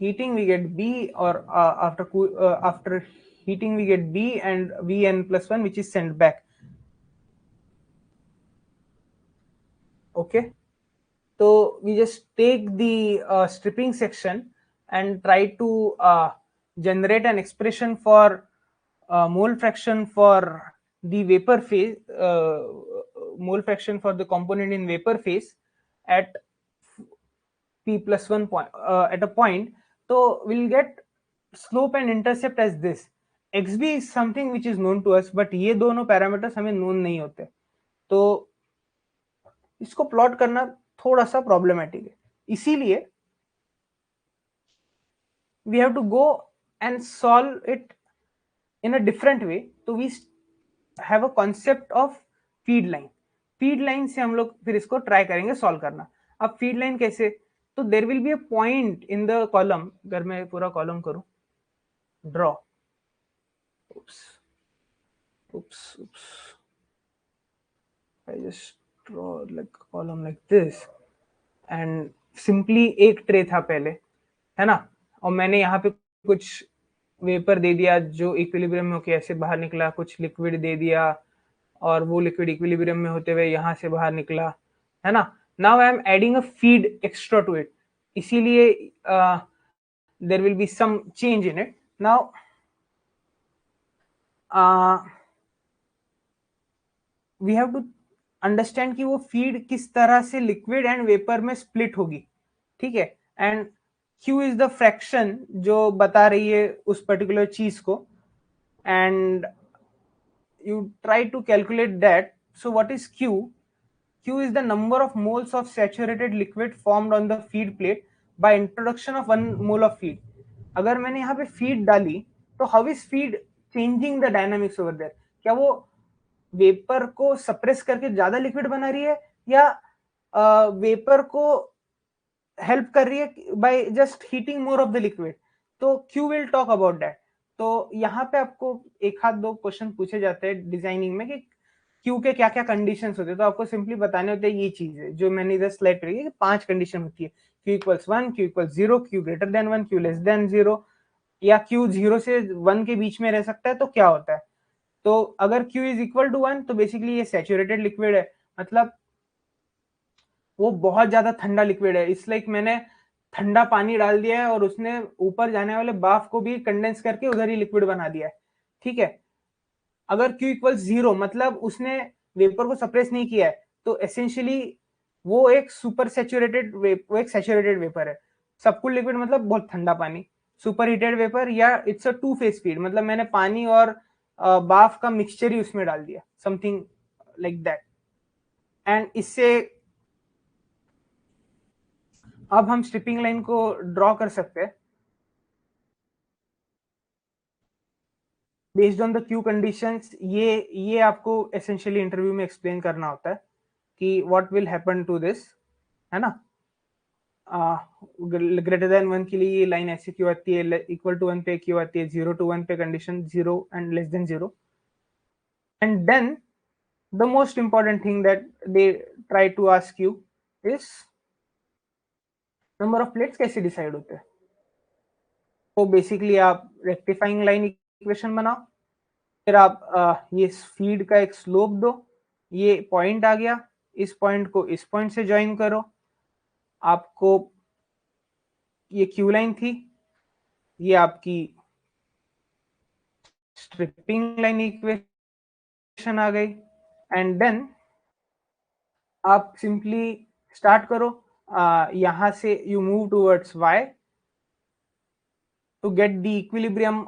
heating we get B, or after heating we get B and Vn plus 1, which is sent back. Okay, so we just take the stripping section and try to generate an expression for mole fraction for the vapor phase, mole fraction for the component in vapor phase at p plus 1 point at a point, so we'll get slope and intercept as this. xb is something which is known to us, but ये दोनों parameters हमें known नहीं होते, तो इसको plot करना थोड़ा सा प्रॉब्लमेटिक है. इसीलिए we have to go and solve it in a different way. तो we have a concept of feed line. feed line से हम लोग फिर इसको ट्राई करेंगे सॉल्व करना. अब feed line कैसे, तो there will be a point in the column. अगर मैं पूरा कॉलम करूं, draw, oops, I just draw like a column like this, and simply एक ट्रे था पहले, है ना, और मैंने यहाँ पे कुछ वेपर दे दिया जो इक्विलिब्रियम में होके ऐसे बाहर निकला, कुछ लिक्विड दे दिया और वो लिक्विड इक्विलिब्रियम में होते हुए यहाँ से बाहर निकला, है ना. Now I am adding a feed extra to it, इसीलिए there will be some change in it. Now we have to understand कि वो फीड किस तरह से लिक्विड एंड वेपर में स्प्लिट होगी, ठीक है. And Q is the fraction जो बता रही है उस particular चीज को, and you try to calculate that. So what is Q? Q is the number of moles of saturated liquid formed on the feed plate by introduction of 1 mole of feed. अगर मैंने यहाँ पे feed डाली तो how is feed changing the dynamics over there? क्या वो vapour को suppress करके ज्यादा लिक्विड बना रही है या वेपर को हेल्प कर रही है by just heating more of the liquid? तो Q will talk about that. तो यहाँ पे आपको एक हाथ दो क्वेश्चन पूछे जाते हैं डिजाइनिंग में कि क्यू के क्या क्या कंडीशंस होते हैं, तो आपको सिंपली बताने होते हैं ये चीज है जो मैंने इधर स्लाइड करी है. 5 कंडीशन होती है, Q equals 1, Q equals 0, Q greater than 1, Q less than 0, या क्यू 0 से 1 के बीच में रह सकता है. तो क्या होता है, तो अगर क्यू इज इक्वल टू 1 तो बेसिकली ये सैचुरेटेड लिक्विड है, मतलब वो बहुत ज्यादा ठंडा लिक्विड है. इट्स लाइक मैंने ठंडा पानी डाल दिया है और उसने ऊपर जाने वाले बाफ को भी कंडेंस करके उधर ही लिक्विड बना दिया है, ठीक है. अगर Q इक्वल 0 मतलब उसने वेपर को सप्रेस नहीं किया है, तो एसेंशियली वो एक सुपर सैचुरेटेड वो एक सैचुरेटेड वेपर है. सबकुल लिक्विड मतलब बहुत ठंडा पानी, सुपर हीटेड वेपर, या it's a two phase feed, मतलब मैंने पानी और बाफ का मिक्सचर ही उसमें डाल दिया, समथिंग लाइक दैट. एंड इससे अब हम स्ट्रिपिंग लाइन को ड्रॉ कर सकते हैं based on the Q conditions. ये आपको एसेंशियली इंटरव्यू में एक्सप्लेन करना होता है कि what will happen to this, है ना. ग्रेटर देन 1 के लिए ये लाइन ऐसे क्यों आती है, इक्वल टू 1 पे क्यों आती है, 0 to 1 पे condition 0 and less than 0. And then the most important thing that they try to ask you is number of plates कैसे डिसाइड होते हैं. तो बेसिकली आप रेक्टिफाइंग लाइन इक्वेशन बनाओ, फिर आप ये फीड का एक स्लोप दो, ये पॉइंट आ गया, इस पॉइंट को इस पॉइंट से ज्वाइन करो, आपको ये क्यू लाइन थी, ये आपकी स्ट्रिपिंग लाइन इक्वेशन आ गई. एंड देन आप सिंपली स्टार्ट करो, यहां से you move towards y to get the equilibrium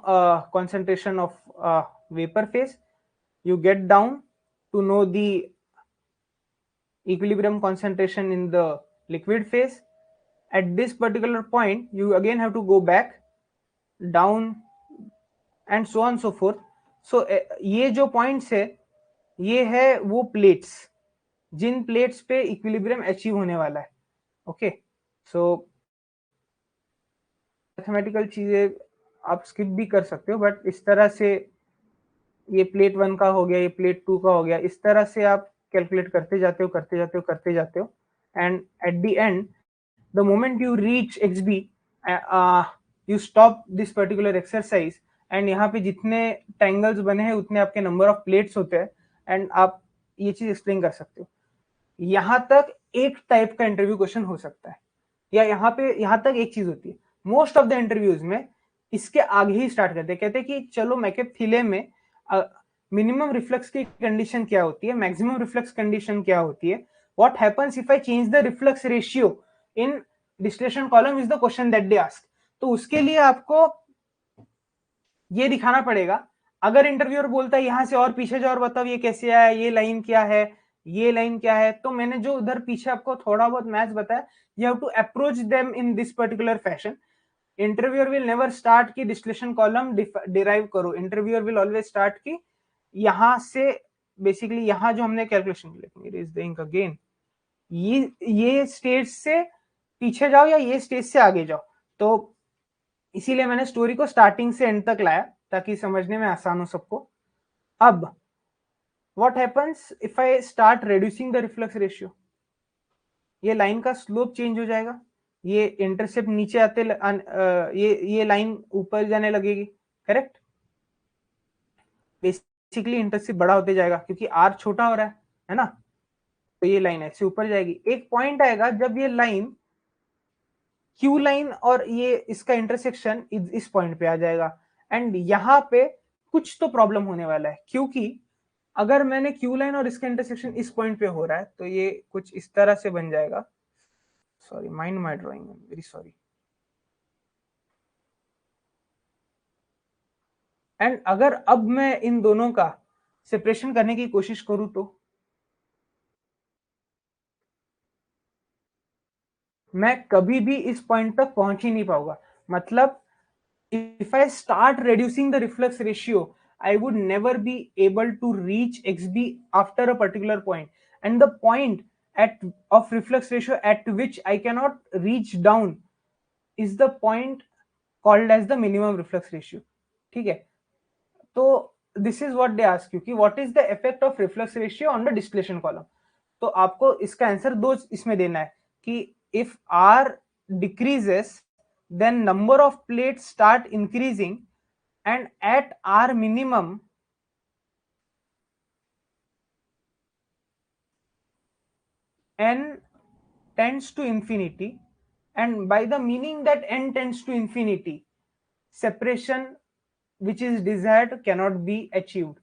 concentration of vapor phase. You get down to know the equilibrium concentration in the liquid phase. At this particular point you again have to go back down and so on so forth. So ये जो points है ये है वो plates जिन plates पे equilibrium achieve होने वाला है. Okay, so मैथमेटिकल चीजें आप स्किप भी कर सकते हो, बट इस तरह से ये प्लेट 1 का हो गया, ये प्लेट 2 का हो गया, इस तरह से आप कैलकुलेट करते जाते हो and at the end the moment you reach XB you stop this particular exercise, and यहाँ पे जितने ट्रायंगल्स बने हैं उतने आपके नंबर ऑफ प्लेट्स होते हैं, एंड आप ये चीज एक्सप्लेन कर सकते हो. यहाँ तक एक टाइप का इंटरव्यू क्वेश्चन हो सकता है, या यहाँ तक एक चीज होती है. मोस्ट ऑफ द इंटरव्यूज में इसके आगे ही स्टार्ट करते हैं। कहते हैं कि चलो मैकेपथिले में मिनिमम रिफ्लक्स की कंडीशन क्या होती है, मैक्सिमम रिफ्लक्स कंडीशन क्या होती है, what happens if I change the reflux ratio in distillation column is the question that they ask. तो उसके लिए आपको ये दिखाना पड़ेगा। अगर इंटरव्यूअर बोलता है यहां से और पीछे जाओ और बताओ ये कैसे आया, ये लाइन क्या है, ये लाइन क्या है, तो मैंने जो उधर पीछे आपको थोड़ा बहुत मैथ्स बताया, you have to approach them in this particular fashion. Interviewer will never start की डिस्टिलेशन कॉलम डिराइव करो। इंटरव्यूअर विल ऑलवेज स्टार्ट की यहां से, बेसिकली यहां जो हमने कैलकुलेशन अगेन, ये स्टेज से पीछे जाओ या ये स्टेज से आगे जाओ। तो इसीलिए मैंने स्टोरी को स्टार्टिंग से एंड तक लाया ताकि समझने में आसान हो सबको। अब what happens if I start reducing the reflux ratio, ये लाइन का स्लोप चेंज हो जाएगा, ये इंटरसेप्ट नीचे आते ये लाइन ऊपर जाने लगेगी, करेक्ट। बेसिकली इंटरसेप्ट बड़ा होते जाएगा क्योंकि आर छोटा हो रहा है ना, तो ये लाइन ऐसे ऊपर जाएगी। एक पॉइंट आएगा जब ये लाइन क्यू लाइन और ये इसका इंटरसेक्शन इस पॉइंट पे आ जाएगा, एंड यहाँ पे कुछ तो प्रॉब्लम होने वाला है, क्योंकि अगर मैंने क्यू लाइन और इसका इंटरसेक्शन इस पॉइंट पे हो रहा है तो ये कुछ इस तरह से बन जाएगा। Sorry, mind my drawing, very sorry. And अगर अब मैं इन दोनों का सेपरेशन करने की कोशिश करूं तो मैं कभी भी इस पॉइंट तक पहुंच ही नहीं पाऊंगा। मतलब if I start reducing the reflux ratio, I would never be able to reach XB after a particular point. And the point of reflux ratio at which I cannot reach down is the point called as the minimum reflux ratio. ठीक है, तो this is what they ask you कि what is the effect of reflux ratio on the distillation column. तो आपको इसका answer दो इसमें देना है कि if R decreases then number of plates start increasing, and at R minimum n tends to infinity, and by the meaning that n tends to infinity, separation which is desired cannot be achieved.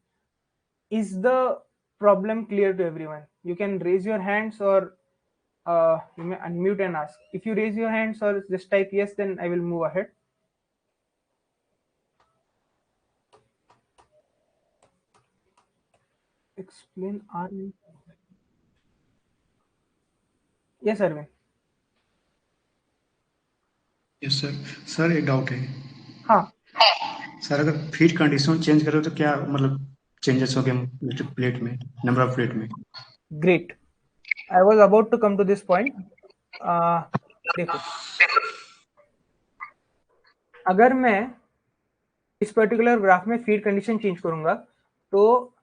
Is the problem clear to everyone? You can raise your hands or you may unmute and ask. If you raise your hands or just type yes, then I will move ahead. Explain R. Yes, Arvind. Yes sir. Sir एक doubt है। हाँ sir अगर feed condition change करो तो क्या मतलब changes हो गए प्लेट में, नंबर ऑफ प्लेट में? Great, I was about to come to this point. देखो, अगर मैं इस पर्टिकुलर ग्राफ में फीड कंडीशन चेंज करूंगा तो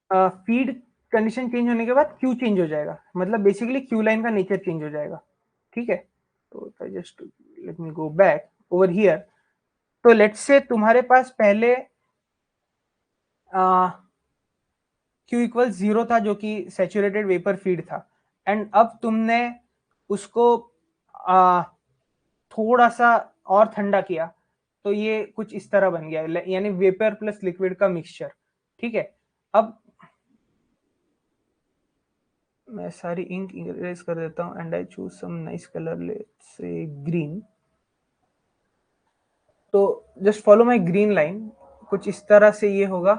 फीड कंडीशन चेंज होने के बाद क्यू चेंज हो जाएगा, मतलब बेसिकली क्यू लाइन का नेचर चेंज हो जाएगा। ठीक है, तो just let me go back over here. तो लेट्स से तुम्हारे पास पहले क्यू इक्वल 0 था जो कि सैचुरेटेड वेपर फीड था, एंड अब तुमने उसको थोड़ा सा और ठंडा किया तो ये कुछ इस तरह बन गया, यानी वेपर प्लस लिक्विड का मिक्सचर। ठीक है, अब मैं सारी इंक इरेज कर देता हूं and I choose some nice colour, let's say green. तो just follow my green line, कुछ इस तरह से ये होगा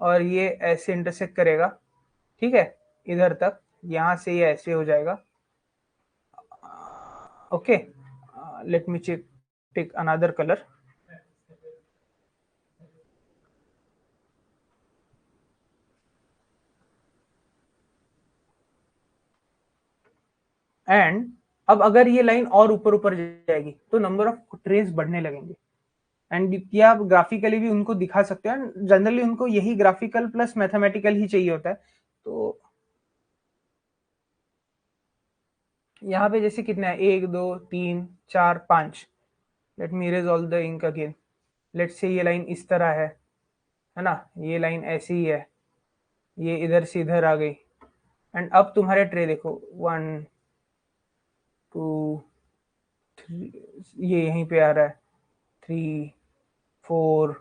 और ये ऐसे इंटरसेक्ट करेगा। ठीक है, इधर तक, यहां से ये ऐसे हो जाएगा। Okay, let me take another colour. And अब अगर ये लाइन और ऊपर ऊपर जाएगी तो नंबर ऑफ ट्रेस बढ़ने लगेंगे, एंड ये आप ग्राफिकली भी उनको दिखा सकते हैं। जनरली उनको यही ग्राफिकल प्लस मैथमेटिकल ही चाहिए होता है। तो यहाँ पे जैसे कितना है, 1 2 3 4 5। Let me erase all the ink again. Let's say ये लाइन इस तरह है ना, ये लाइन ऐसी ही है, ये इधर से इधर आ गई, एंड अब तुम्हारे ट्रे देखो 1 2 ये यहीं पे आ रहा है 3 4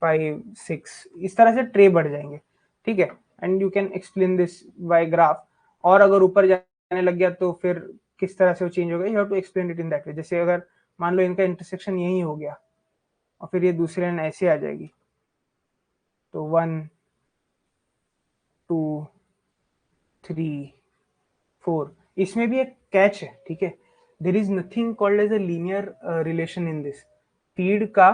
5 6, इस तरह से ट्रे बढ़ जाएंगे, ठीक है। And you can explain this by graph. और अगर ऊपर जाने लग गया तो फिर किस तरह से वो चेंज हो गया, you have to explain it in that way. जैसे अगर मान लो इनका इंटरसेक्शन यही हो गया और फिर ये दूसरी लाइन ऐसे आ जाएगी, तो 1 2 3 4, इसमें भी एक कैच है, ठीक है। There is nothing called as a linear relation in this feed का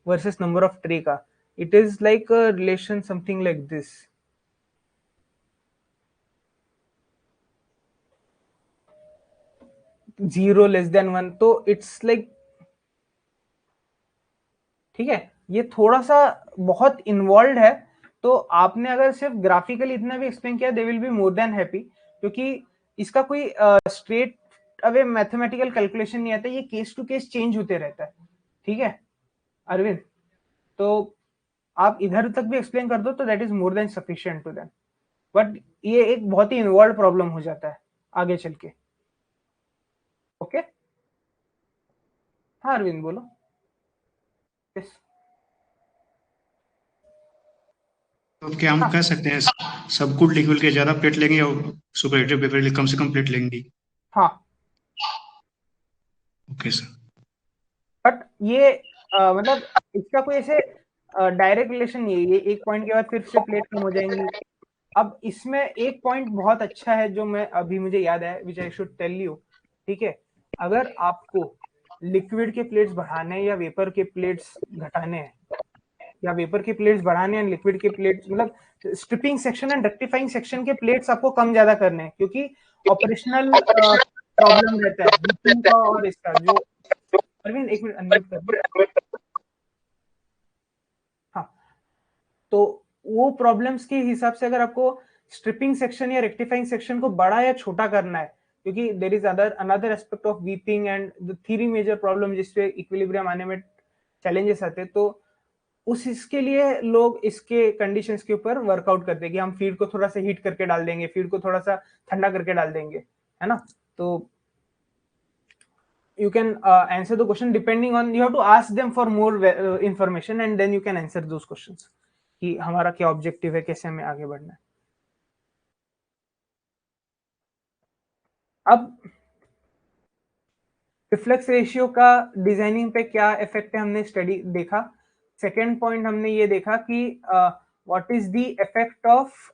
वर्सेस नंबर ऑफ ट्रे का। It is like a relation something like this, 0 less than 1, तो इट्स लाइक, ठीक है। ये थोड़ा सा बहुत इन्वॉल्व है, तो आपने अगर सिर्फ ग्राफिकली इतना भी एक्सप्लेन किया, they will be more than happy, क्योंकि इसका कोई स्ट्रेट अवे मैथमेटिकल कैलकुलेशन नहीं आता, ये केस टू केस चेंज होते रहता है, ठीक है अरविंद। तो आप इधर तक भी एक्सप्लेन कर दो तो that is more than sufficient to them, but ये एक बहुत ही इन्वॉल्व प्रॉब्लम हो जाता है आगे चल के। ओके, हाँ अरविंद बोलो। यस, तो क्या हम कह सकते हैं सब कुल लिक्विड के ज्यादा प्लेट लेंगे और सुपरहेटेड वेपर कम से कम प्लेट लेंगी? हाँ। Okay sir. बट ये मतलब इसका कोई ऐसे डायरेक्ट रिलेशन नहीं है, ये एक पॉइंट के बाद फिर से प्लेट कम हो जाएंगी। अब इसमें एक पॉइंट बहुत अच्छा है जो मैं अभी मुझे याद है, विच आई शुड टेल यू, ठीक है। अगर आपको लिक्विड के प्लेट्स बढ़ाने हैं या वेपर के प्लेट्स घटाने हैं, या वेपर के प्लेट्स बढ़ाने हैं लिक्विड के प्लेट्स, मतलब stripping section and rectifying section के प्लेट्स आपको कम ज्यादा करने हैं, क्योंकि ऑपरेशनल प्रॉब्लम रहता है हीटिंग का और इसका। जो अरविंद एक मिनट अनम्यूट कर दो। हाँ, तो वो प्रॉब्लम्स के हिसाब से अगर आपको स्ट्रिपिंग सेक्शन या रेक्टिफाइंग सेक्शन को बड़ा या छोटा करना है, क्योंकि there is another aspect of weeping and the three major problem जिसपे इक्विलिब्रियम आने में चैलेंजेस आते हैं, तो उस इसके लिए लोग इसके कंडीशंस के ऊपर वर्कआउट करते हैं कि हम फीड को थोड़ा सा हीट करके डाल देंगे, फीड को थोड़ा सा ठंडा करके डाल देंगे, है ना। तो you can answer the question depending on, you have to ask them for more information and then you can answer those questions कि हमारा क्या ऑब्जेक्टिव है, कैसे हमें आगे बढ़ना है। अब रिफ्लेक्स रेशियो का डिजाइनिंग पे क्या इफेक्ट है हमने स्टडी देखा। सेकेंड पॉइंट हमने ये देखा कि what is the effect of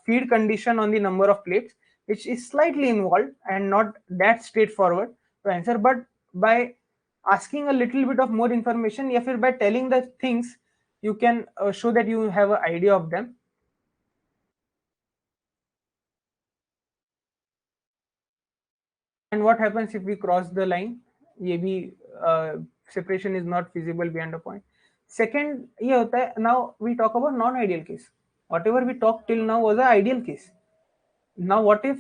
feed condition on the number of plates, which is slightly involved and not that straightforward to answer, but by asking a little bit of more information या फिर by telling the things you can show that you have an idea of them. And what happens if we cross the line, ये भी separation is not feasible beyond a point. Second ये होता है, now we talk about non-ideal case. Whatever we talked till now was an ideal case. Now what if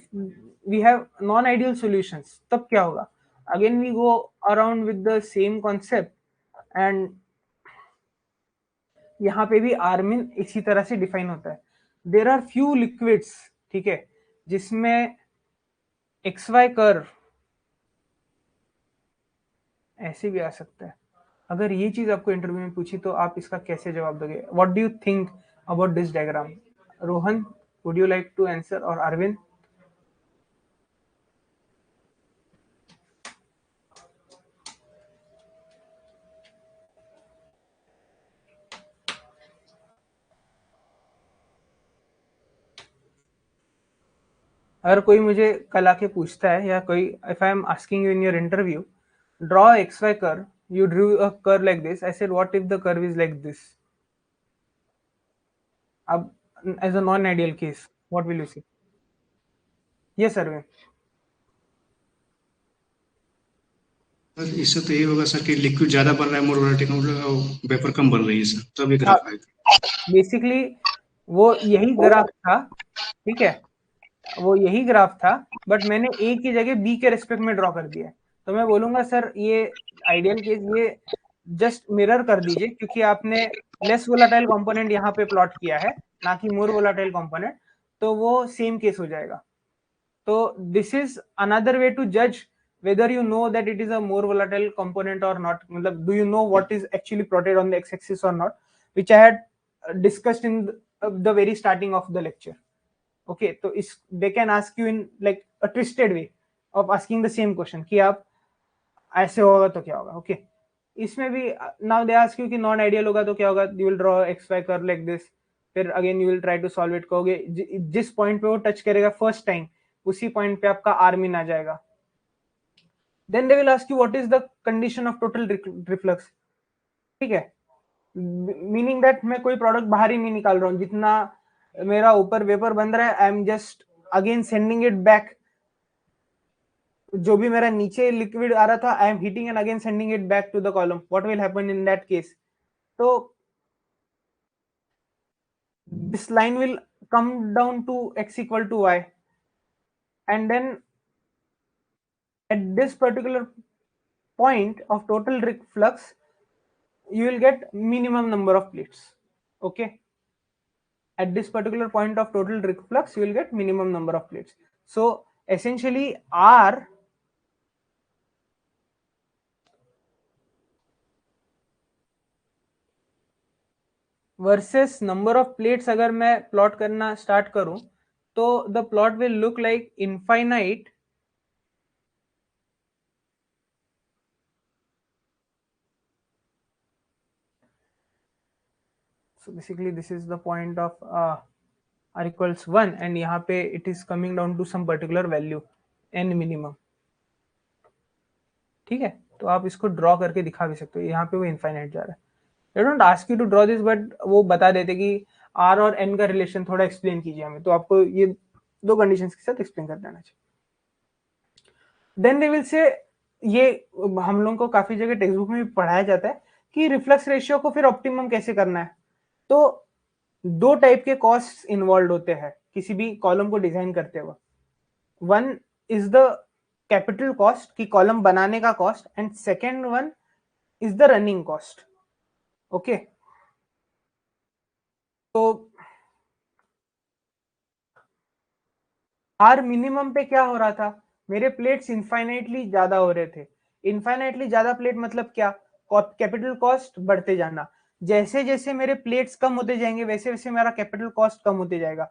we have non-ideal solutions, तब क्या होगा? Again we go around with the same concept and यहाँ पे भी Armin इसी तरह से define होता है। देर आर फ्यू लिक्विड्स, ठीक है, जिसमें XY कर्व ऐसे भी आ सकता है। अगर ये चीज आपको इंटरव्यू में पूछी तो आप इसका कैसे जवाब दोगे? What do you think about this diagram? Rohan, would you like to answer, और अरविंद? अगर कोई मुझे कल आके पूछता है, या कोई, if I am asking you in your interview, draw XY curve, you drew a curve like this, I said what if the curve is like this? अब as a non-ideal case, what will you say? Yes, Arvind. Sir इससे तो यही होगा sir कि liquid ज्यादा बन रहा है, मोर वोलेटिल और वेपर कम बन रही है सर, तब ये ग्राफ आएगा। बेसिकली वो यही ग्राफ था, ठीक है, वो यही ग्राफ था, बट मैंने ए की जगह बी के रेस्पेक्ट में ड्रॉ कर दिया। तो मैं बोलूंगा सर ये आइडियल केस, ये जस्ट मिरर कर दीजिए, क्योंकि आपने लेस वोलाटाइल कंपोनेंट यहाँ पे प्लॉट किया है, ना कि मोर वोलाटाइल कंपोनेंट, तो वो सेम केस हो जाएगा। तो this is another way to जज whether you know that it is a more volatile component or not, मतलब do you know what is actually plotted on the x-axis or not, which I had discussed in the very starting of the lecture. Okay, तो इस they can ask you in like a twisted way of asking the same question कि आप ऐसे होगा तो क्या होगा. Okay, इसमें भी नाउ दे आस्क यू कि नॉन आइडियल होगा तो क्या होगा, you will draw X Y curve like this, फिर again you will try to solve it, कहोगे जिस पॉइंट पे वो टच करेगा फर्स्ट टाइम उसी पॉइंट पे आपका आर मीन आ जाएगा. Then they will ask you what is the condition of total reflux. ठीक है, मीनिंग दैट मैं कोई प्रोडक्ट बाहर ही नहीं निकाल रहा हूँ, जितना मेरा ऊपर वेपर बन रहा है I am just again sending it back. जो भी मेरा नीचे लिक्विड आ रहा था I am heating and again sending it back to the column. What will happen in that case? तो this line will come down to x equal to y, and then at this particular point of total reflux you will get minimum number of plates. Okay, at this particular point of total reflux you will get minimum number of plates. So essentially R versus number of plates अगर मैं plot करना start करूं तो the plot will look like infinite so basically this is the point of r equals 1 and यहाँ पे it is coming down to some particular value n minimum. ठीक है, तो आप इसको ड्रॉ करके दिखा भी सकते हो. यहाँ पे वो इनफाइनाइट जा रहा है. They don't ask you to draw this, but वो बता देते कि r और n का रिलेशन थोड़ा एक्सप्लेन कीजिए हमें, तो आपको ये दो कंडीशंस के साथ एक्सप्लेन कर देना चाहिए. देन दे विल से, ये हम लोगों को काफी जगह टेक्स्ट बुक में भी पढ़ाया जाता है कि रिफ्लक्स रेशियो को फिर ऑप्टिमम कैसे करना है. तो दो टाइप के कॉस्ट इन्वॉल्व होते हैं किसी भी कॉलम को डिजाइन करते हुए. One is the capital cost की कॉलम बनाने का cost, and second one is the running cost. Okay, तो आर मिनिमम पे क्या हो रहा था, मेरे प्लेट्स इनफाइनाइटली ज्यादा हो रहे थे. इनफाइनाइटली ज्यादा प्लेट मतलब क्या, कैपिटल कॉस्ट बढ़ते जाना. जैसे जैसे मेरे प्लेट्स कम होते जाएंगे वैसे वैसे मेरा कैपिटल कॉस्ट कम होते जाएगा.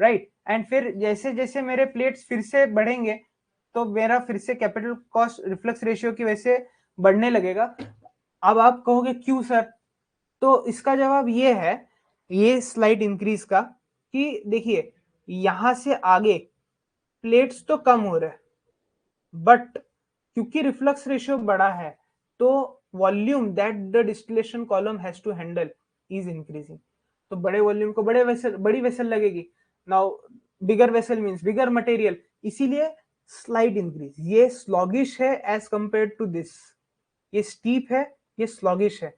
राइट, एंड फिर जैसे जैसे मेरे प्लेट्स फिर से बढ़ेंगे तो मेरा फिर से कैपिटल कॉस्ट रिफ्लक्स रेशियो की वजह से बढ़ने लगेगा. अब आप कहोगे क्यों सर, तो इसका जवाब ये है, ये स्लाइड इंक्रीज का, कि देखिए यहां से आगे प्लेट्स तो कम हो रहे हैं बट क्योंकि रिफ्लक्स रेशियो बड़ा है तो volume that the distillation column has to handle is increasing. तो बड़े वॉल्यूम को बड़ी वेसल लगेगी. Now bigger vessel means bigger material, इसीलिए स्लाइड इंक्रीज. ये स्लॉगिश है एज कंपेयर टू दिस, ये स्टीप है, ये स्लॉगिश है.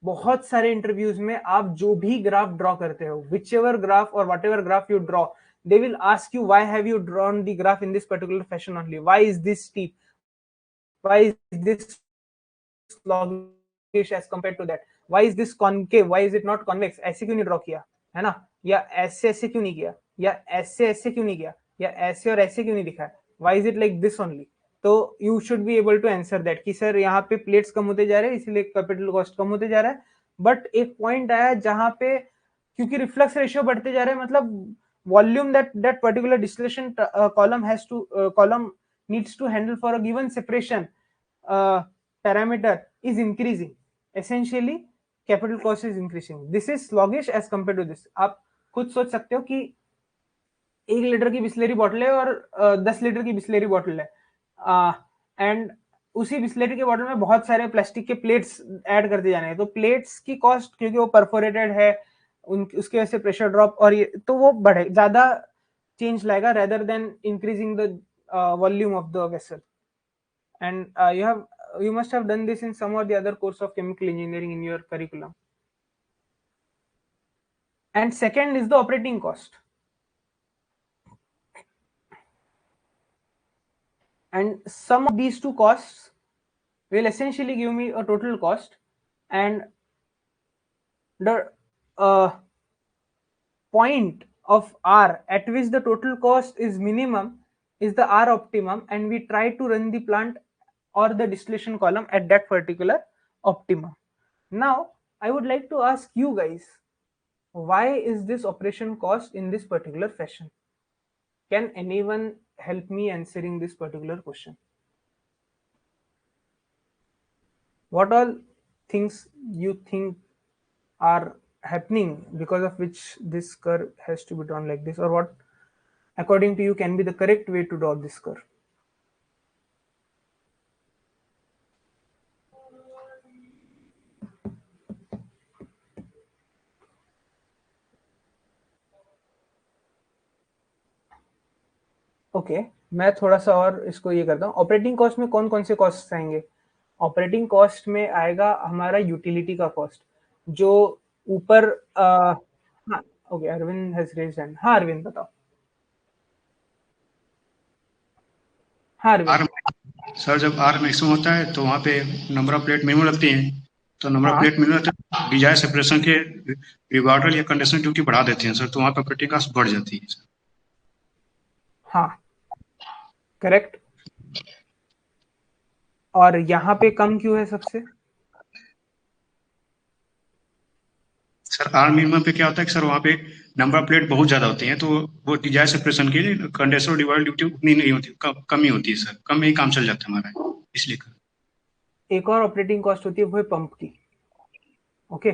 बहुत सारे इंटरव्यूज में आप जो भी ग्राफ ड्रॉ करते हो, विच एवर ग्राफ और what ever graph you draw, they will ask you why have you drawn the graph in this particular fashion only, why is this steep, why is this sluggish as compared to that, why is this concave, why is it not convex, ऐसे क्यों नहीं draw किया है ना, या ऐसे ऐसे क्यों नहीं किया, या ऐसे ऐसे क्यों नहीं किया, या ऐसे और ऐसे क्यों नहीं दिखा, why is it like this only. तो you should be able to answer that कि सर यहाँ पे प्लेट्स कम होते जा रहे हैं इसलिए कैपिटल कॉस्ट कम होते जा रहा है. बट एक पॉइंट आया जहां पे क्योंकि रिफ्लक्स रेशियो बढ़ते जा रहे हैं, मतलब volume that particular distillation column has to column needs to handle for a given separation parameter is increasing. Essentially capital cost is increasing. This is sluggish as compared to this. आप खुद सोच सकते हो कि 1 लीटर की Bisleri bottle है और 10 litre की बिस्लेरी बॉटल है, एंड उसी बिस्लेरी के बॉटल में बहुत सारे प्लास्टिक के प्लेट्स ऐड करते जाने हैं. तो प्लेट्स की कॉस्ट क्योंकि वो परफोरेटेड है उसके वजह से प्रेशर ड्रॉप और ये तो वो बढ़े ज्यादा चेंज लाएगा rather than increasing the volume of the vessel. And you must have done this in some or the other course of chemical engineering in your curriculum. And second is the operating cost. And sum of these two costs will essentially give me a total cost, and the point of R at which the total cost is minimum is the R optimum, and we try to run the plant or the distillation column at that particular optimum. Now I would like to ask you guys, why is this operation cost in this particular fashion? Can anyone help me answering this particular question? What all things you think are happening because of which this curve has to be drawn like this, or what according to you can be the correct way to draw this curve? Okay, मैं थोड़ा सा और इसको ये करता हूँ. Operating cost में कौन कौन से कॉस्ट आएंगे? ऑपरेटिंग कॉस्ट में आएगा हमारा यूटिलिटी का कॉस्ट, जो ऊपर हाँ okay, Arvind has raised hand. हाँ अरविंद बताओ. हाँ अरविंद. सर जब आर मैक्सिमम होता है तो वहाँ पे नंबर ऑफ प्लेट मिनिमम लगती है, तो नंबर ऑफ हाँ. प्लेट मिनिमम लगता है, डिजायर सेपरेशन के रिगार्डर या कंडीशनर ड्यूटी बढ़ा देते हैं सर, तो वहाँ पे ऑपरेटिंग कॉस्ट बढ़ जाती है सर. हाँ करेक्ट. और यहाँ पे कम क्यों है सबसे? सर आर मिनिमम पे क्या होता है कि सर वहाँ पे नंबर ऑफ प्लेट बहुत ज्यादा होती हैं, तो वो डिजायर सेपरेशन के लिए कंडेंसर डिवाइडर ड्यूटी उतनी नहीं होती, कम ही होती है सर, कम में ही काम चल जाता है हमारा, इसलिए. एक और ऑपरेटिंग कॉस्ट होती है, वो है पंप की. ओके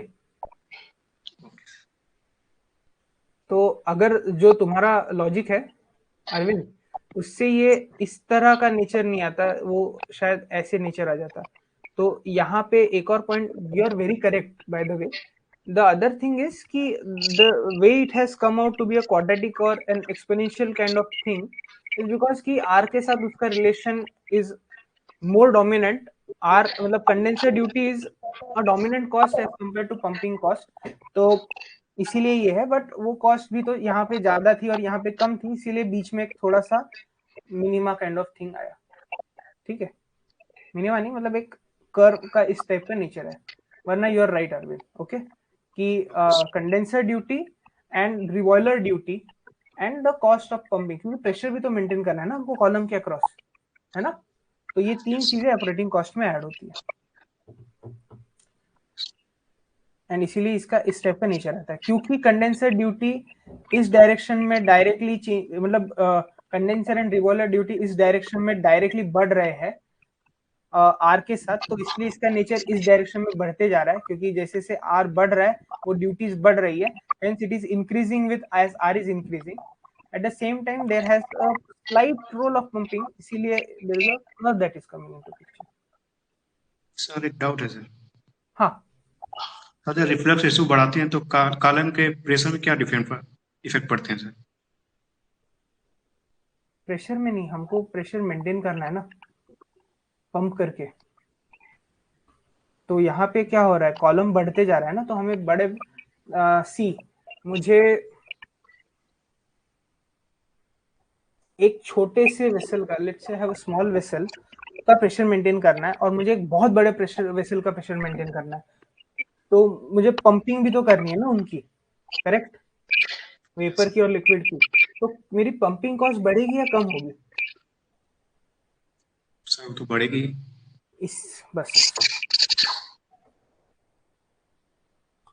तो अगर जो तुम्हारा लॉजिक है अरविंद, उससे ये इस तरह का नेचर नहीं आता, वो शायद ऐसे नेचर आ जाता. तो यहाँ पे एक और point, you are very correct by the way. The other thing is कि the way it has come out to be a quadratic और an exponential kind of thing is because कि आर के साथ उसका relation is more dominant. R मतलब condenser duty is a dominant cost as compare to pumping cost, तो इसीलिए ये है. बट वो कॉस्ट भी तो यहाँ पे ज्यादा थी और यहाँ पे कम थी, इसीलिए बीच में थोड़ा सा मिनिमा काइंड ऑफ थिंग आया. ठीक है, मिनिमा नहीं मतलब एक कर्व का इस टाइप का नेचर है. वरना you are right Arvind. Okay कि कंडेंसर ड्यूटी एंड रिवॉल्वर duty and the cost of pumping, क्योंकि प्रेशर भी तो मेंटेन करना है ना हमको कॉलम के अक्रॉस, है ना. तो ये तीन चीजें ऑपरेटिंग कॉस्ट में ऐड होती है, एंड इसीलिए इसका इस टाइप का नेचर आता है. क्योंकि कंडेंसर ड्यूटी इस डायरेक्शन में डायरेक्टली मतलब कंडेंसर एंड रिवॉल्वर ड्यूटी इस डायरेक्शन में डायरेक्टली बढ़ रहे हैं आर के साथ, तो इसलिए इसका नेचर इस डायरेक्शन में बढ़ते जा रहा है. क्योंकि जैसे से आर बढ़ रहा है वो ड्यूटीज बढ़ रही है, hence it is increasing with as R is increasing. At the same time there has a slight role of pumping, इसीलिए there is a not that is coming into picture. Sir एक doubt है sir. हाँ sir reflux issue बढ़ाते हैं तो column के pressure में क्या डिफरेंट इफेक्ट पड़ते हैं सर? प्रेशर में नहीं, हमको प्रेशर मेंटेन करना है ना पंप करके. तो यहाँ पे क्या हो रहा है, कॉलम बढ़ते जा रहा है ना, तो हमें बड़े सी मुझे एक छोटे से वेसल का, let's say have a small vessel का प्रेशर मेंटेन करना है, और मुझे एक बहुत बड़े प्रेशर वेसल का प्रेशर मेंटेन करना है. तो मुझे पंपिंग भी तो करनी है ना उनकी, करेक्ट, वेपर की और लिक्विड की. तो मेरी पंपिंग कॉस्ट बढ़ेगी या कम होगी? सर तो बढ़ेगी. इस बस.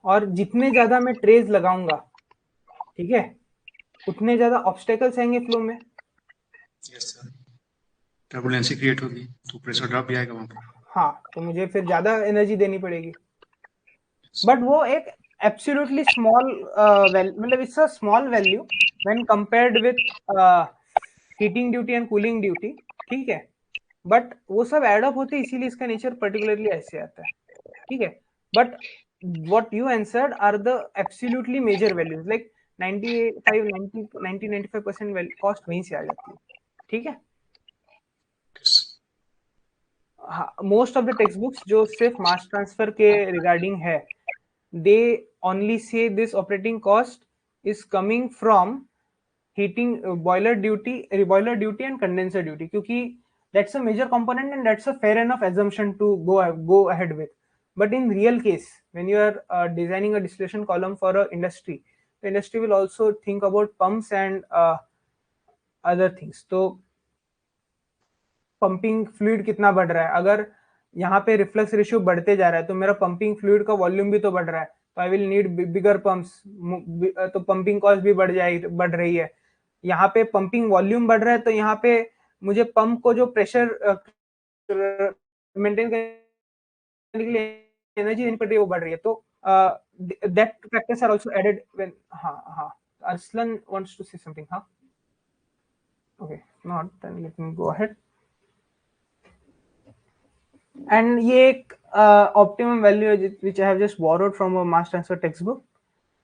और जितने ज्यादा मैं ट्रेज लगाऊंगा, ठीक है, उतने ज्यादा ऑब्स्टेकल्स आएंगे फ्लो में. यस सर, टर्बुलेंसी क्रिएट होगी तो प्रेशर ड्रॉप भी आएगा वहाँ पर. हाँ, तो मुझे फिर ज्यादा एनर्जी देनी पड़ेगी. बट वो एक एब्सोल्युटली स्मॉल मतलब it's a small value when compared with heating duty and cooling duty. ठीक है, बट वो सब एड अप होते हैं, इसीलिए इसका नेचर पर्टिकुलरली ऐसे आता है. ठीक है, but what you answered are the absolutely major values, like 95% cost वहीं से आ जाती है. ठीक है, most of the text books जो सिर्फ मास ट्रांसफर के रिगार्डिंग है, they only say this operating cost is coming from heating boiler duty, reboiler duty and condenser duty, क्योंकि that's a major component and that's a fair enough assumption to go ahead with. But in real case, when you are designing a distillation column for a industry, the industry will also think about pumps and other things. So pumping fluid कितना बढ़ रहा है। अगर यहाँ पे reflux ratio बढ़ते जा रहा है तो मेरा पंपिंग फ्लूइड का वॉल्यूम भी तो बढ़ रहा है, तो I will need bigger pumps, तो पंपिंग कॉस्ट भी बढ़ रही है। यहाँ पे पंपिंग वॉल्यूम बढ़ रहा है तो यहाँ पे मुझे पंप को जो प्रेशर मेंटेन करने के लिए एनर्जी देनी पड़ रही है वो बढ़ रही है। तो that factors are also added when. हाँ Arsalan wants to say something. हाँ okay, not then let me go ahead. And ये एक ऑप्टिमम वैल्यू है which I have just borrowed from a mass transfer text book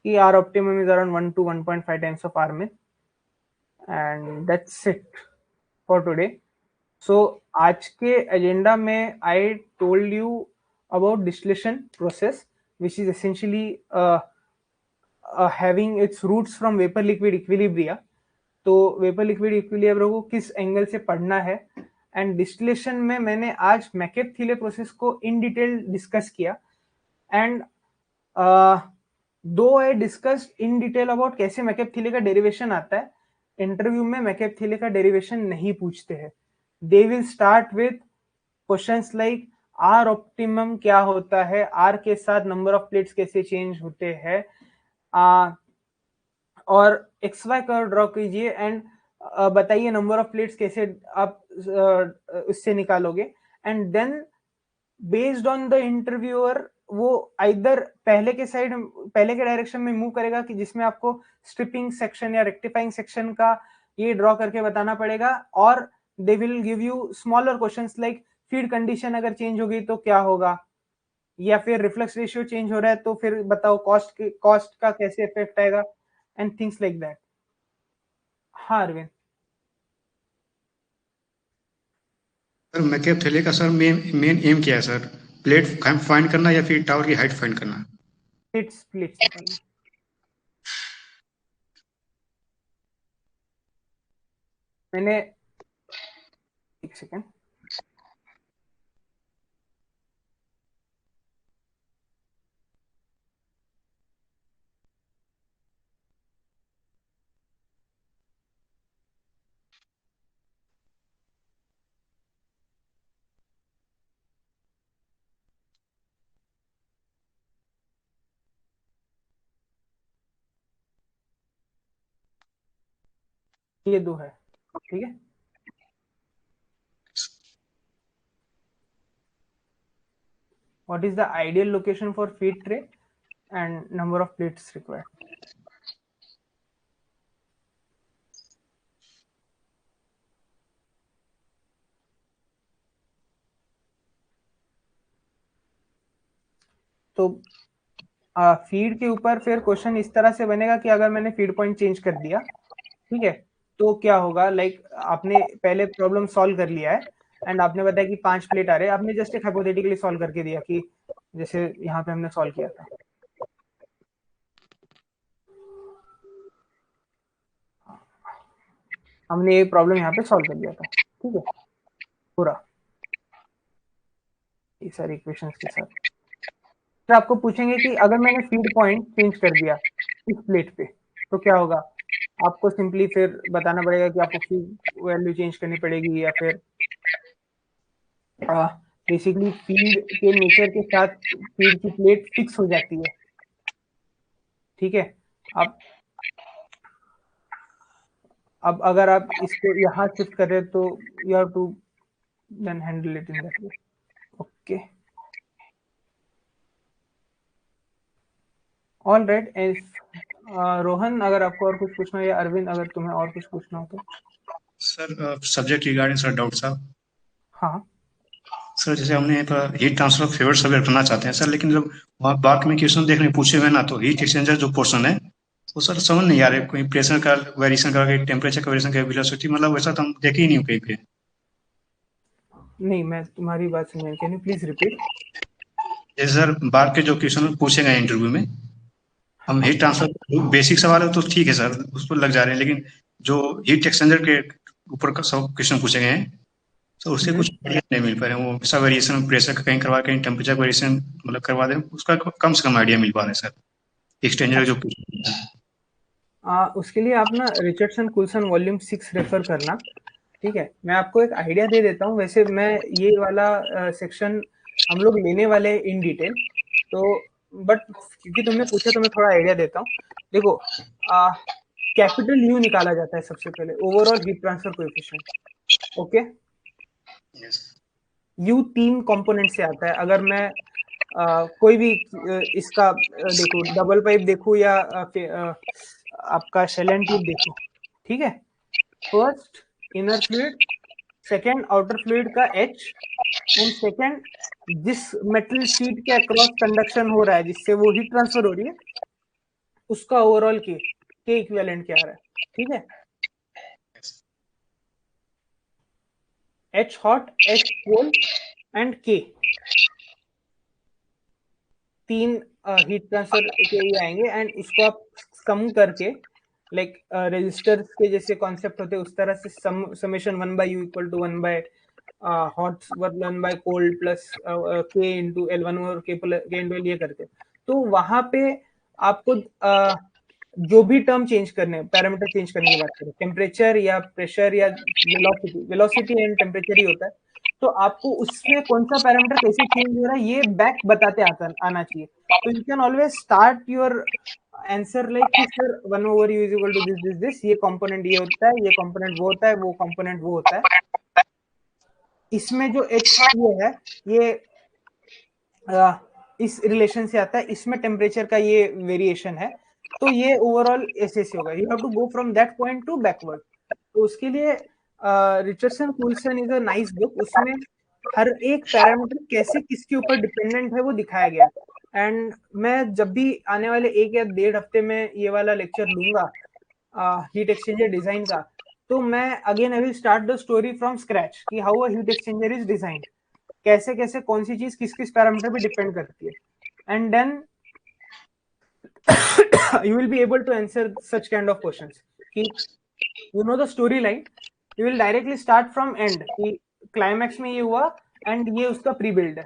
कि R optimum is around 1 to 1.5 times of R min, and that's it for today. So आज के agenda में I told you about distillation process which is essentially having its roots from vapor liquid equilibria। तो vapour liquid equilibrium को किस angle से पढ़ना है, and distillation में मैंने आज मैकेब-थिले प्रोसेस को इन डिटेल डिस्कस किया। एंड दो I discussed in detail about कैसे मैकेब-थिले का डेरिवेशन आता है, इंटरव्यू में मैकेब-थिले का डेरिवेशन नहीं पूछते हैं। They will start with questions like R optimum क्या होता है, आर के साथ नंबर ऑफ प्लेट्स कैसे चेंज होते हैं, और एक्स वाई कर्व ड्रॉ कीजिए एंड बताइए नंबर ऑफ प्लेट्स कैसे आप उससे निकालोगे। And then based on the interviewer वो आइदर पहले के डायरेक्शन में मूव करेगा कि जिसमें आपको स्ट्रिपिंग सेक्शन या रेक्टिफाइंग सेक्शन का ये ड्रॉ करके बताना पड़ेगा, और they will give you smaller questions like feed condition अगर चेंज होगी तो क्या होगा, या फिर रिफ्लक्स रेशियो चेंज हो रहा है तो फिर बताओ कॉस्ट का कैसे इफेक्ट आएगा, and things like that। हाँ अरविंद। सर मैकेब-थिले का सर मेन एम क्या है सर? प्लेट फाइंड करना या फिर टावर की हाइट फाइंड करना? प्लेट्स निकालना। मैंने एक सेकेंड, ये दो है, ठीक है। What is the ideal location for feed tray and number of plates required? तो फीड के ऊपर फिर क्वेश्चन इस तरह से बनेगा कि अगर मैंने फीड पॉइंट चेंज कर दिया, ठीक है, तो क्या होगा। लाइक आपने पहले प्रॉब्लम सॉल्व कर लिया है एंड आपने बताया कि 5 प्लेट आ रहे हैं, आपने जस्ट एक हाइपोथेटिकली सॉल्व करके दिया कि जैसे यहाँ पे हमने सॉल्व किया था। हमने ये प्रॉब्लम यहाँ पे सॉल्व कर दिया था, ठीक है, पूरा ये सारी इक्वेशंस के साथ। फिर आपको पूछेंगे कि अगर मैंने फीड पॉइंट चेंज कर दिया इस प्लेट पे तो क्या होगा। आपको सिंपली फिर बताना पड़ेगा कि आपको फीड वैल्यू चेंज करनी पड़ेगी, या फिर बेसिकली फीड के नेचर के साथ फीड की प्लेट फिक्स हो जाती है, ठीक है। अब अगर आप इसको यहाँ शिफ्ट कर रहे हो तो you have to then handle it in that way. Okay, all right. Rohan अगर आपको और कुछ पूछना है, या अरविंद अगर तुम्हें और कुछ पूछना हो तो। Sir subject regarding sir doubt साहब। हाँ सर जैसे हमने हीट ट्रांसफर फेवर सब्जेक्ट करना चाहते हैं सर, लेकिन जब वहाँ बात में क्वेश्चन देखने पूछे हुए ना, तो हीट एक्सचेंजर जो पोर्शन है वो सर समझ नहीं आ रहा है। कोई प्रेशर का वेरिएशन का, टेम्परेचर का वेरिएशन का, वेलोसिटी, मतलब वैसा तो हम देखे ही नहीं कहीं पे। नहीं, मैं तुम्हारी बात समझ, कैन यू प्लीज रिपीट। जैसे सर बार के जो क्वेश्चन पूछे गए इंटरव्यू में, हम हीट ट्रांसफर बेसिक सवाल है तो ठीक है सर, उस पर लग जा रहे हैं, लेकिन जो हीट एक्सचेंजर के ऊपर का सब क्वेश्चन पूछे गए हैं तो उससे कुछ आइडिया नहीं मिल पा रहे हैं। वो ऐसा वेरिएशन प्रेशर का कहीं करवा, कहीं टेम्परेचर वेरिएशन मतलब करवा दें, उसका कम से कम आइडिया मिल पा रहा है सर एक्सचेंजर जो उसके लिए आप ना रिचर्डसन कुलसन वॉल्यूम 6 रेफर करना। ठीक है, मैं आपको एक आइडिया दे देता हूँ। वैसे मैं ये वाला सेक्शन हम लोग लेने वाले इन डिटेल, तो बट क्योंकि तुमने पूछा तो मैं थोड़ा आइडिया देता हूँ। देखो, कैपिटल यू निकाला जाता है सबसे पहले, overall heat transfer coefficient. Okay, you 3 component से आता है। अगर मैं कोई भी इसका देखो, डबल पाइप देखूं या आपका शेलन ट्यूब देखूं, ठीक है। First inner fluid, second outer fluid का H, एंड सेकेंड जिस मेटल शीट के अक्रॉस कंडक्शन हो रहा है जिससे वो हीट ट्रांसफर हो रही है उसका ओवरऑल के इक्विवेलेंट क्या आ रहा है, ठीक है। H hot, H cold and K, 3 heat transfer के ये आएंगे। एंड इसको आप सम करके लाइक रेजिस्टर्स के जैसे कॉन्सेप्ट होते हैं उस तरह से summation 1/u equal to 1 hot 1 cold plus K into L1 और K इंटू L ये करते। तो वहां पे आपको जो भी टर्म चेंज करने, पैरामीटर चेंज करने की बात करें, टेम्परेचर या प्रेशर या वेलोसिटी एंड टेम्परेचर ही होता है, तो आपको उसमें कौन सा पैरामीटर कैसे चेंज हो रहा है ये बैक बताते आना चाहिए। तो you can always start your answer like कि sir 1/u is equal to this, ये कंपोनेंट ये होता है, ये कंपोनेंट वो होता है, वो कंपोनेंट वो होता है। इसमें जो H ये है ये इस रिलेशन से आता है, इसमें टेम्परेचर का ये वेरिएशन है, तो ये ओवरऑल ऐसे से होगा। You have to go from that point to backward. तो उसके लिए Richardson Coulson is a nice book, उसमें हर एक पैरामीटर कैसे किसके ऊपर डिपेंडेंट है वो दिखाया गया। एंड मैं जब भी आने वाले 1 या 1.5 हफ्ते में ये वाला लेक्चर लूंगा हीट एक्सचेंजर डिजाइन का, तो मैं again I will start the story from scratch कि how a heat exchanger is designed, कैसे कैसे कौन सी चीज किस किस पैरामीटर पे डिपेंड करती है। And then you will be able to answer such kind of questions कि you know the storyline, you will directly start from end कि climax में ये हुआ and ये उसका प्री बिल्ड है,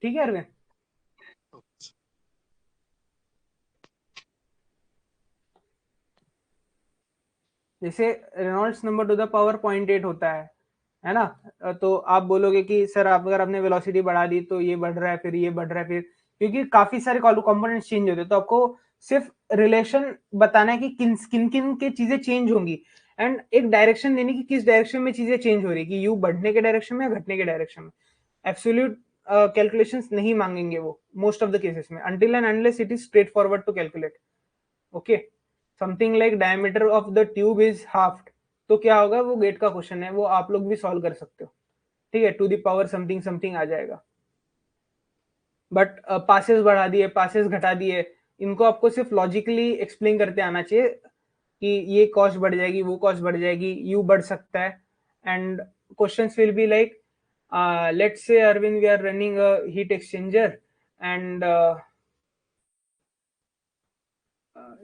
ठीक है अरविंद। जैसे Reynolds number two the power 0.8 होता है ना। तो आप बोलोगे कि सर आप अगर आपने वेलोसिटी बढ़ा दी तो ये बढ़ रहा है, फिर ये बढ़ रहा है, फिर क्योंकि काफी सारे कंपोनेंट्स चेंज होते हैं, तो आपको सिर्फ रिलेशन बताना है कि किन किन के चीजें चेंज होंगी एंड एक डायरेक्शन देने की किस डायरेक्शन में चीजें चेंज हो रही है, कि यू बढ़ने के डायरेक्शन में या घटने के डायरेक्शन में। एब्सोल्यूट कैलकुलेशंस नहीं मांगेंगे वो मोस्ट ऑफ द केसेस में, until and unless it is straightforward to calculate. Okay, something like diameter of the tube is halved, तो क्या होगा, वो गेट का क्वेश्चन है, वो आप लोग भी सॉल्व कर सकते हो, ठीक है। To the power something something आ जाएगा। बट पासेस बढ़ा दिए, पासेस घटा दिए, इनको आपको सिर्फ लॉजिकली एक्सप्लेन करते आना चाहिए कि ये कॉस्ट बढ़ जाएगी, वो कॉस्ट बढ़ जाएगी, यू बढ़ सकता है। And questions will be like let's say Arvind we are running a heat exchanger and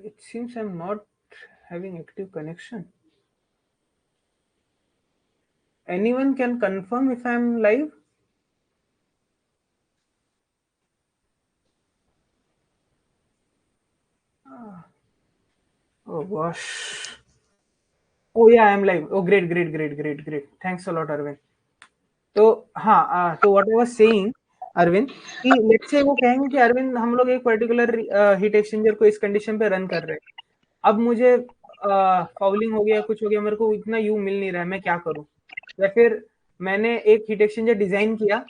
it seems I'm not having active connection. Anyone can confirm if I'm live? Oh gosh. Oh yeah, I'm live. Oh great. Thanks a lot, Arvind. तो हाँ, तो what I was saying, Arvind, कि let's से वो कहेंगे कि अरविंद हम लोग एक पर्टिकुलर हीट एक्सचेंजर को इस कंडीशन पे रन कर रहे हैं, अब मुझे फाउलिंग हो गया, कुछ हो गया, मेरे को इतना यू मिल नहीं रहा है, मैं क्या करूं। या फिर मैंने एक हीट एक्सचेंजर डिजाइन किया,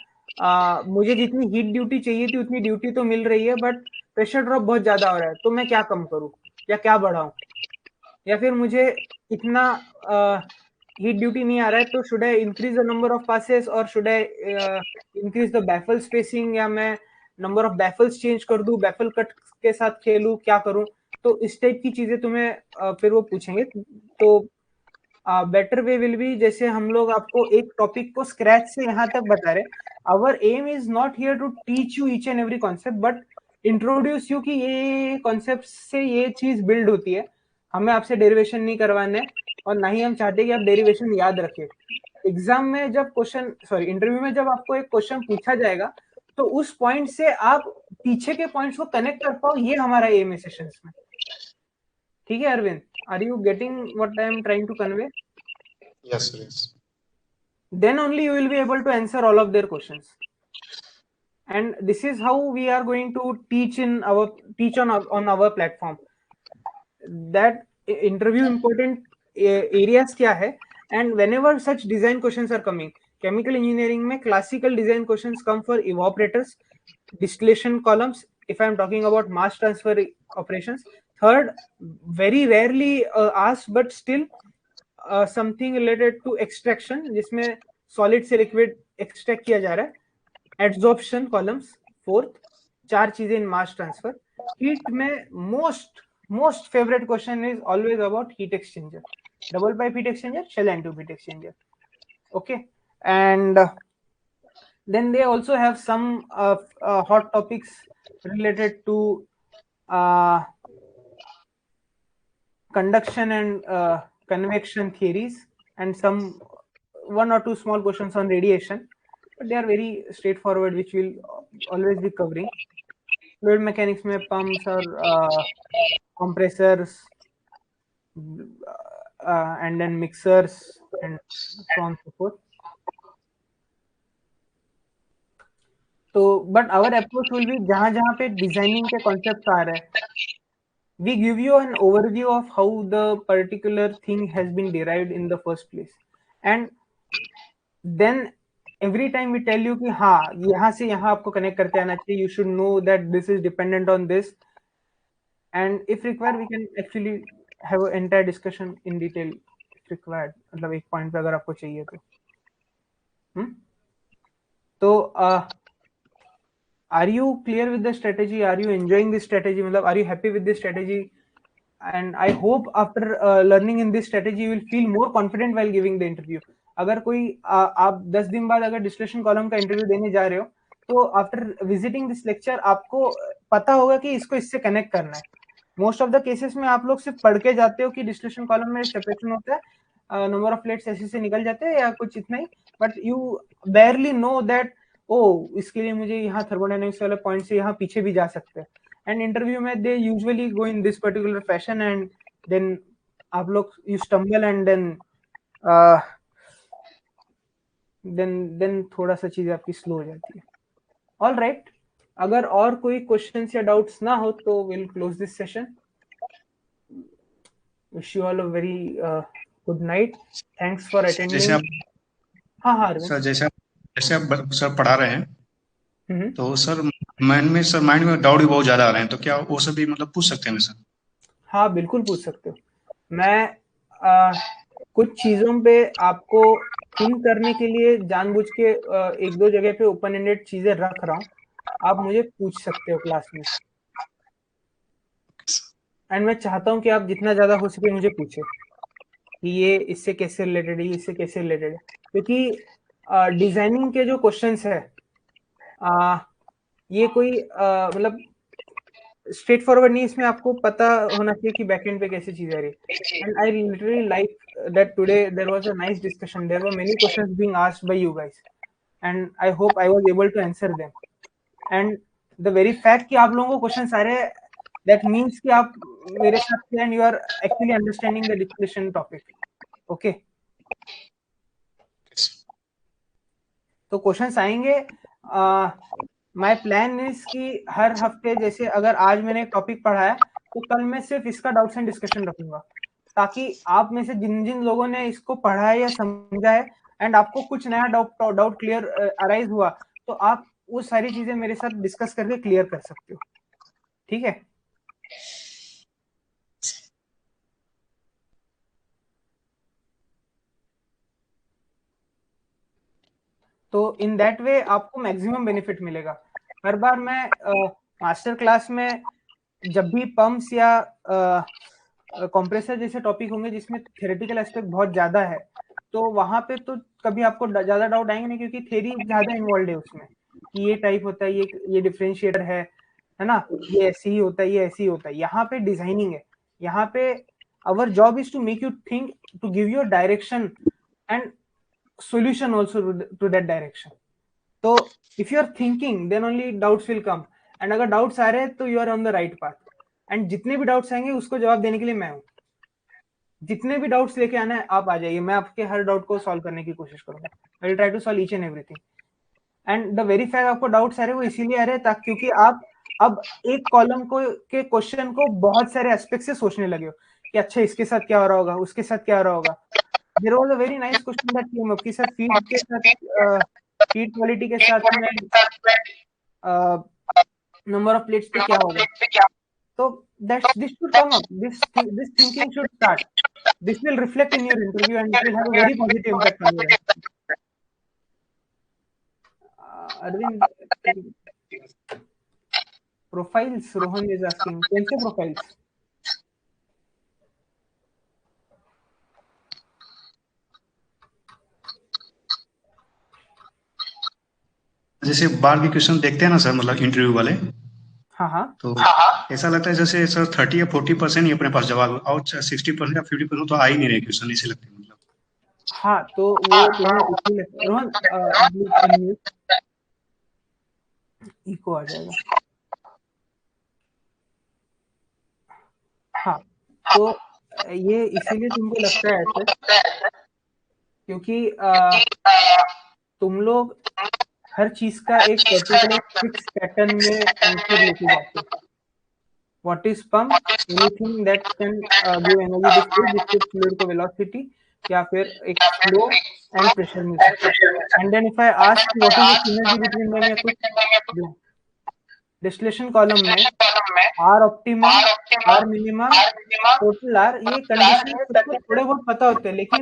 मुझे जितनी हीट ड्यूटी चाहिए थी उतनी ड्यूटी तो मिल रही है बट प्रेशर ड्रॉप बहुत ज्यादा हो रहा है, तो मैं क्या कम करूं या क्या बढ़ाऊं। या फिर मुझे इतना हीट ड्यूटी नहीं आ रहा है, तो should I increase the number of passes और should I increase the baffle spacing, या मैं नंबर ऑफ बैफल्स चेंज कर दूं, बैफल कट के साथ खेलूं, क्या करूं। तो इस टाइप की चीजें तुम्हें फिर वो पूछेंगे। तो बेटर वे विल बी, जैसे हम लोग आपको एक टॉपिक को स्क्रैच से यहाँ तक बता रहे, our aim is not here to teach you each and every concept but introduce you कि ये कॉन्सेप्ट से ये चीज बिल्ड होती है। हमें आपसे डेरिवेशन नहीं करवाने और ना ही हम चाहते कि आप डेरिवेशन याद रखें। एग्जाम में जब क्वेश्चन, सॉरी इंटरव्यू में जब आपको एक क्वेश्चन पूछा जाएगा तो उस पॉइंट से आप पीछे के पॉइंट्स को कनेक्ट कर पाओ, ये हमारा एम है सेशंस में, ठीक है Arvind. Are you getting what I am trying to convey? Yes, sir. Yes. Then only you will be able to answer all of their questions. And this is how we are going to teach on our platform. That interview important areas क्या है, and whenever such design questions are coming, chemical engineering में classical design questions come for evaporators, distillation columns, if I am talking about mass transfer operations. Third, very rarely asked but still something related to extraction, जिसमें solid से liquid extract किया जा रहा है, adsorption columns. Fourth, चार चीजें in mass transfer. Heat में most favorite question is always about heat exchanger, double pipe heat exchanger, shell and tube heat exchanger. Okay, and then they also have some hot topics related to conduction and convection theories, and some one or two small questions on radiation, but they are very straightforward, which we'll always be covering. Fluid mechanics में pumps और compressors, and then mixers and so on so forth. तो but our approach will be जहाँ पे designing के concepts आ रहे हैं, we give you an overview of how the particular thing has been derived in the first place, and then every time we tell you कि हाँ यहाँ से यहाँ आपको connect करते आना चाहिए, you should know that this is dependent on this, and if required we can actually have an entire discussion in detail if required, मतलब एक point पे अगर आपको चाहिए तो are you clear with the strategy? Are you enjoying this strategy? मतलब are you happy with this strategy? And I hope after learning in this strategy you will feel more confident while giving the interview. अगर कोई आप 10 दिन बाद अगर distillation column का interview देने जा रहे हो, तो आफ्टर विजिटिंग दिस लेक्चर आपको पता होगा कि इसको इससे कनेक्ट करना है. मोस्ट ऑफ द केसेस में आप लोग सिर्फ पढ़ के जाते हो कि डिस्टिलेशन कॉलम में सेपरेशन होता है, नंबर ऑफ प्लेट्स ऐसे से निकल जाते हैं या कुछ इतना ही, but you barely know that इसके लिए मुझे यहाँ थर्मोडायनेमिक्स वाले पॉइंट से यहाँ पीछे भी जा सकते हैं. एंड इंटरव्यू में they usually go in this particular fashion, and then आप लोग यू स्टम्बल, एंड देन थोड़ा सा चीजें आपकी स्लो हो जाती है. ऑल राइट, अगर और कोई क्वेश्चंस या डाउट्स ना हो तो will close this session. Wish you all a very good night. Thanks for attending. हाँ सर जैसे आप सर पढ़ा रहे हैं, तो सर माइंड में डाउट भी बहुत ज्यादा आ रहे हैं, तो क्या वो सब भी मतलब पूछ सकते हैं सर? हाँ बिल्कुल पूछ सकते हो. मैं कुछ चीजों पे आपको थिंक करने के लिए जानबूझ के एक दो जगह पे ओपन एंडेड चीजें रख रहा हूँ, आप मुझे पूछ सकते हो क्लास में, एंड मैं चाहता हूँ कि आप जितना ज्यादा हो सके मुझे पूछे कि ये इससे कैसे रिलेटेड है, इससे कैसे रिलेटेड है, क्योंकि डिजाइनिंग के जो क्वेश्चंस है ये कोई मतलब स्ट्रेट फॉरवर्ड नहीं, इसमें आपको पता होना चाहिए कि बैकएंड पे कैसे चीज आ रही है. And I literally like that today there was a nice discussion, there were many questions being asked by you guys, and I hope I was able to answer them. And the very fact कि आप लोगों को questions आ रहे हैं, that means कि आप मेरे साथ थे and you are actually understanding the discussion topic. Okay, तो क्वेश्चंस आएंगे. माय प्लान इज कि हर हफ्ते, जैसे अगर आज मैंने एक टॉपिक पढ़ा है तो कल मैं सिर्फ इसका डाउट्स एंड डिस्कशन रखूंगा, ताकि आप में से जिन जिन लोगों ने इसको पढ़ा है या समझा है एंड आपको कुछ नया डाउट क्लियर अराइज हुआ, तो आप वो सारी चीजें मेरे साथ डिस्कस करके क्लियर कर सकते हो. ठीक है, तो इन दैट वे आपको मैक्सिमम बेनिफिट मिलेगा. हर बार मैं मास्टर क्लास में जब भी पंप्स या कंप्रेसर जैसे टॉपिक होंगे जिसमें थ्योरेटिकल एस्पेक्ट बहुत ज्यादा है, तो वहां पे तो कभी आपको ज्यादा डाउट आएंगे नहीं, क्योंकि थ्योरी ज्यादा इन्वॉल्व है उसमें कि ये टाइप होता है, ये डिफरेंशिएटर है ना, ये ऐसे ही होता है, ये ऐसे ही होता है. यहाँ पे डिजाइनिंग है, यहाँ पे our job is to make you think, to give you direction and solution also to that direction. So if you are thinking, then only doubts will come, and अगर doubts आ रहे हैं तो you are on the right path, and जितने भी doubts आएंगे उसको जवाब देने के लिए मैं हूँ. जितने भी डाउट्स लेके आना है आप आ जाइए, मैं आपके हर डाउट को सॉल्व करने की कोशिश करूंगा। I will try to solve each and everything. And the very fact आपको डाउट्स आ रहे हैं वो इसीलिए आ रहे हैं ताकि क्योंकि आप अब एक कॉलम को के क्वेश्चन को बहुत सारे एस्पेक्ट से सोचने लगे हो कि अच्छा इसके साथ क्या हो रहा होगा, उसके साथ क्या हो रहा होगा। There was a very nice question that came up कि सर फीड के साथ फीड क्वालिटी के साथ में नंबर ऑफ प्लेट्स पे क्या होगा। तो that's this should come up, this thinking should start, this will reflect in your interview and it will have a very positive impact on your interview. Arvind, profiles, Rohan is asking, कौन से profiles? जैसे बार के question देखते हैं ना sir, मतलब interview वाले, हाँ तो ऐसा लगता है जैसे सर 30 या 40% ही अपने पास जवाब, और 60% या 50% तो आ ही नहीं रहे क्वेश्चन, ऐसे लगते हैं मतलब। हाँ, तो वो तुम्हें इसीलिए रोहन इको आ जाएगा। हाँ, तो ये इसीलिए तुमको लगता है ऐसे क्योंकि तुम लोग हर चीज का एक पर्टिकुलर फिक्स पैटर्न में आंसर लेके जाते हो। What is pump? Anything that can give energy to fluid, जिससे fluid को velocity या फिर एक flow and pressure मिल सकता है। And then if I ask what is the synergy between them या कुछ distillation column में R optimum, R minimum, total R, ये कंडीशन सबको थोड़े बहुत पता होते हैं, लेकिन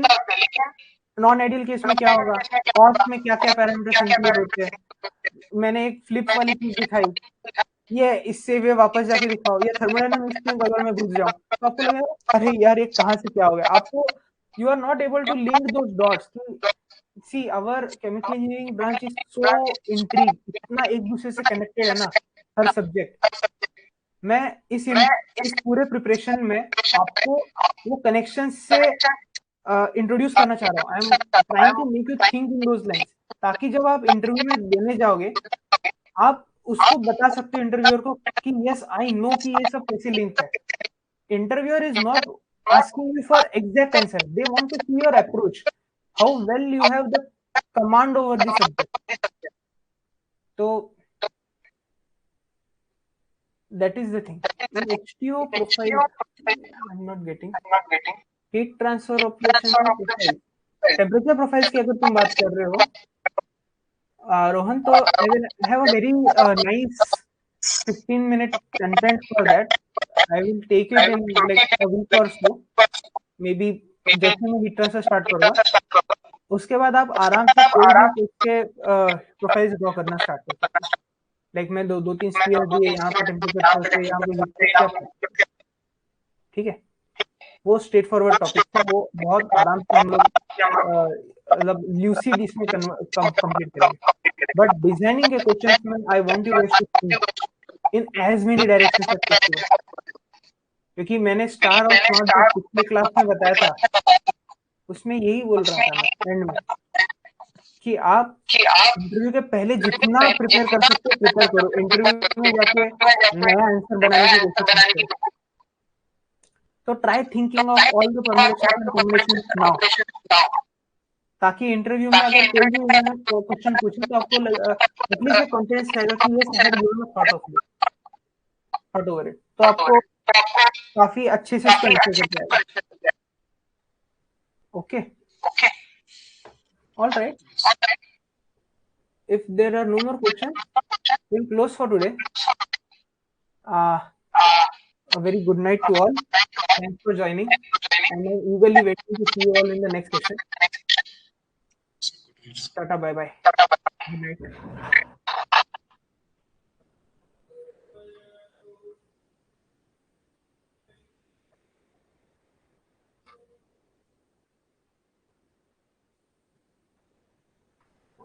नॉन आइडियल केस में क्या होगा, कॉस्ट में क्या क्या पैरामीटर्स इंक्लूड होते हैं। मैंने एक फ्लिप वाली चीज दिखाई, ये इससे वे वापस जाके दिखाओ, या थर्मोडायनामिक्स में अगर मैं घुस जाऊं तो आपको लगेगा अरे यार ये कहां से क्या हो गया। आपको you are not able to link those dots. See our chemical engineering branch is so intrigue, इतना एक दूसरे से कनेक्टेड है ना हर सब्जेक्ट। मैं इस पूरे प्रिपरेशन में आपको वो कनेक्शन से इंट्रोड्यूस करना चाह रहा हूँ। I am trying to make you think in those lines, ताकि जब आप इंटरव्यू में देने जाओगे आप उसको बता सकते हो इंटरव्यूअर को कि यस आई नो कि ये सब कैसे लिंक है। Interviewer is not asking you for exact answer, they want to see your approach, how well you have the command over the subject. तो that is the thing. In HTO profile, I'm not getting heat transfer operations profile, temperature profiles की अगर तुम बात कर रहे हो रोहन, तो I will have a very nice 15-minute content for that. I will take it in like a week or so, maybe जैसे मैं हीट ट्रांसफर स्टार्ट करूंगा उसके बाद आप आराम से कोई भी उसके प्रोफाइल्स ड्रॉ करना स्टार्ट कर सकते हो। लाइक मैं दो तीन स्पीयर दिए, यहाँ पे टेम्परेचर से, यहाँ पे ठीक है, वो स्ट्रेट फॉरवर्ड टॉपिक था, वो बहुत आराम से हम लोग मतलब ल्यूसिड इसमें कंप्लीट करेंगे। बट डिजाइनिंग के क्वेश्चंस में I want you guys to think in as many directions as possible, क्योंकि मैंने स्टार और स्मार्ट जो पिछले क्लास में बताया था उसमें यही बोल रहा था मैं एंड में कि आप इंटरव्यू के पहले जितना प्रिपेयर कर सकते हो प्रिपेयर करो, इंटरव्यू में जाके नया आंसर बनाने की कोशिश करो। तो try thinking of all the permutations and combinations now, ताकि इंटरव्यू में अगर कोई भी उन्होंने क्वेश्चन पूछे तो आपको एटलीस्ट कॉन्फिडेंस रहेगा कि yes I had given a thought of it, thought over it, तो आपको काफी अच्छे से इसका आंसर कर जाएगा। Okay, all right. If there are no more questions, we'll close for today. A very good night to all. Thanks for joining, and I'm eagerly waiting to see you all in the next session. Tata, bye bye. Good night.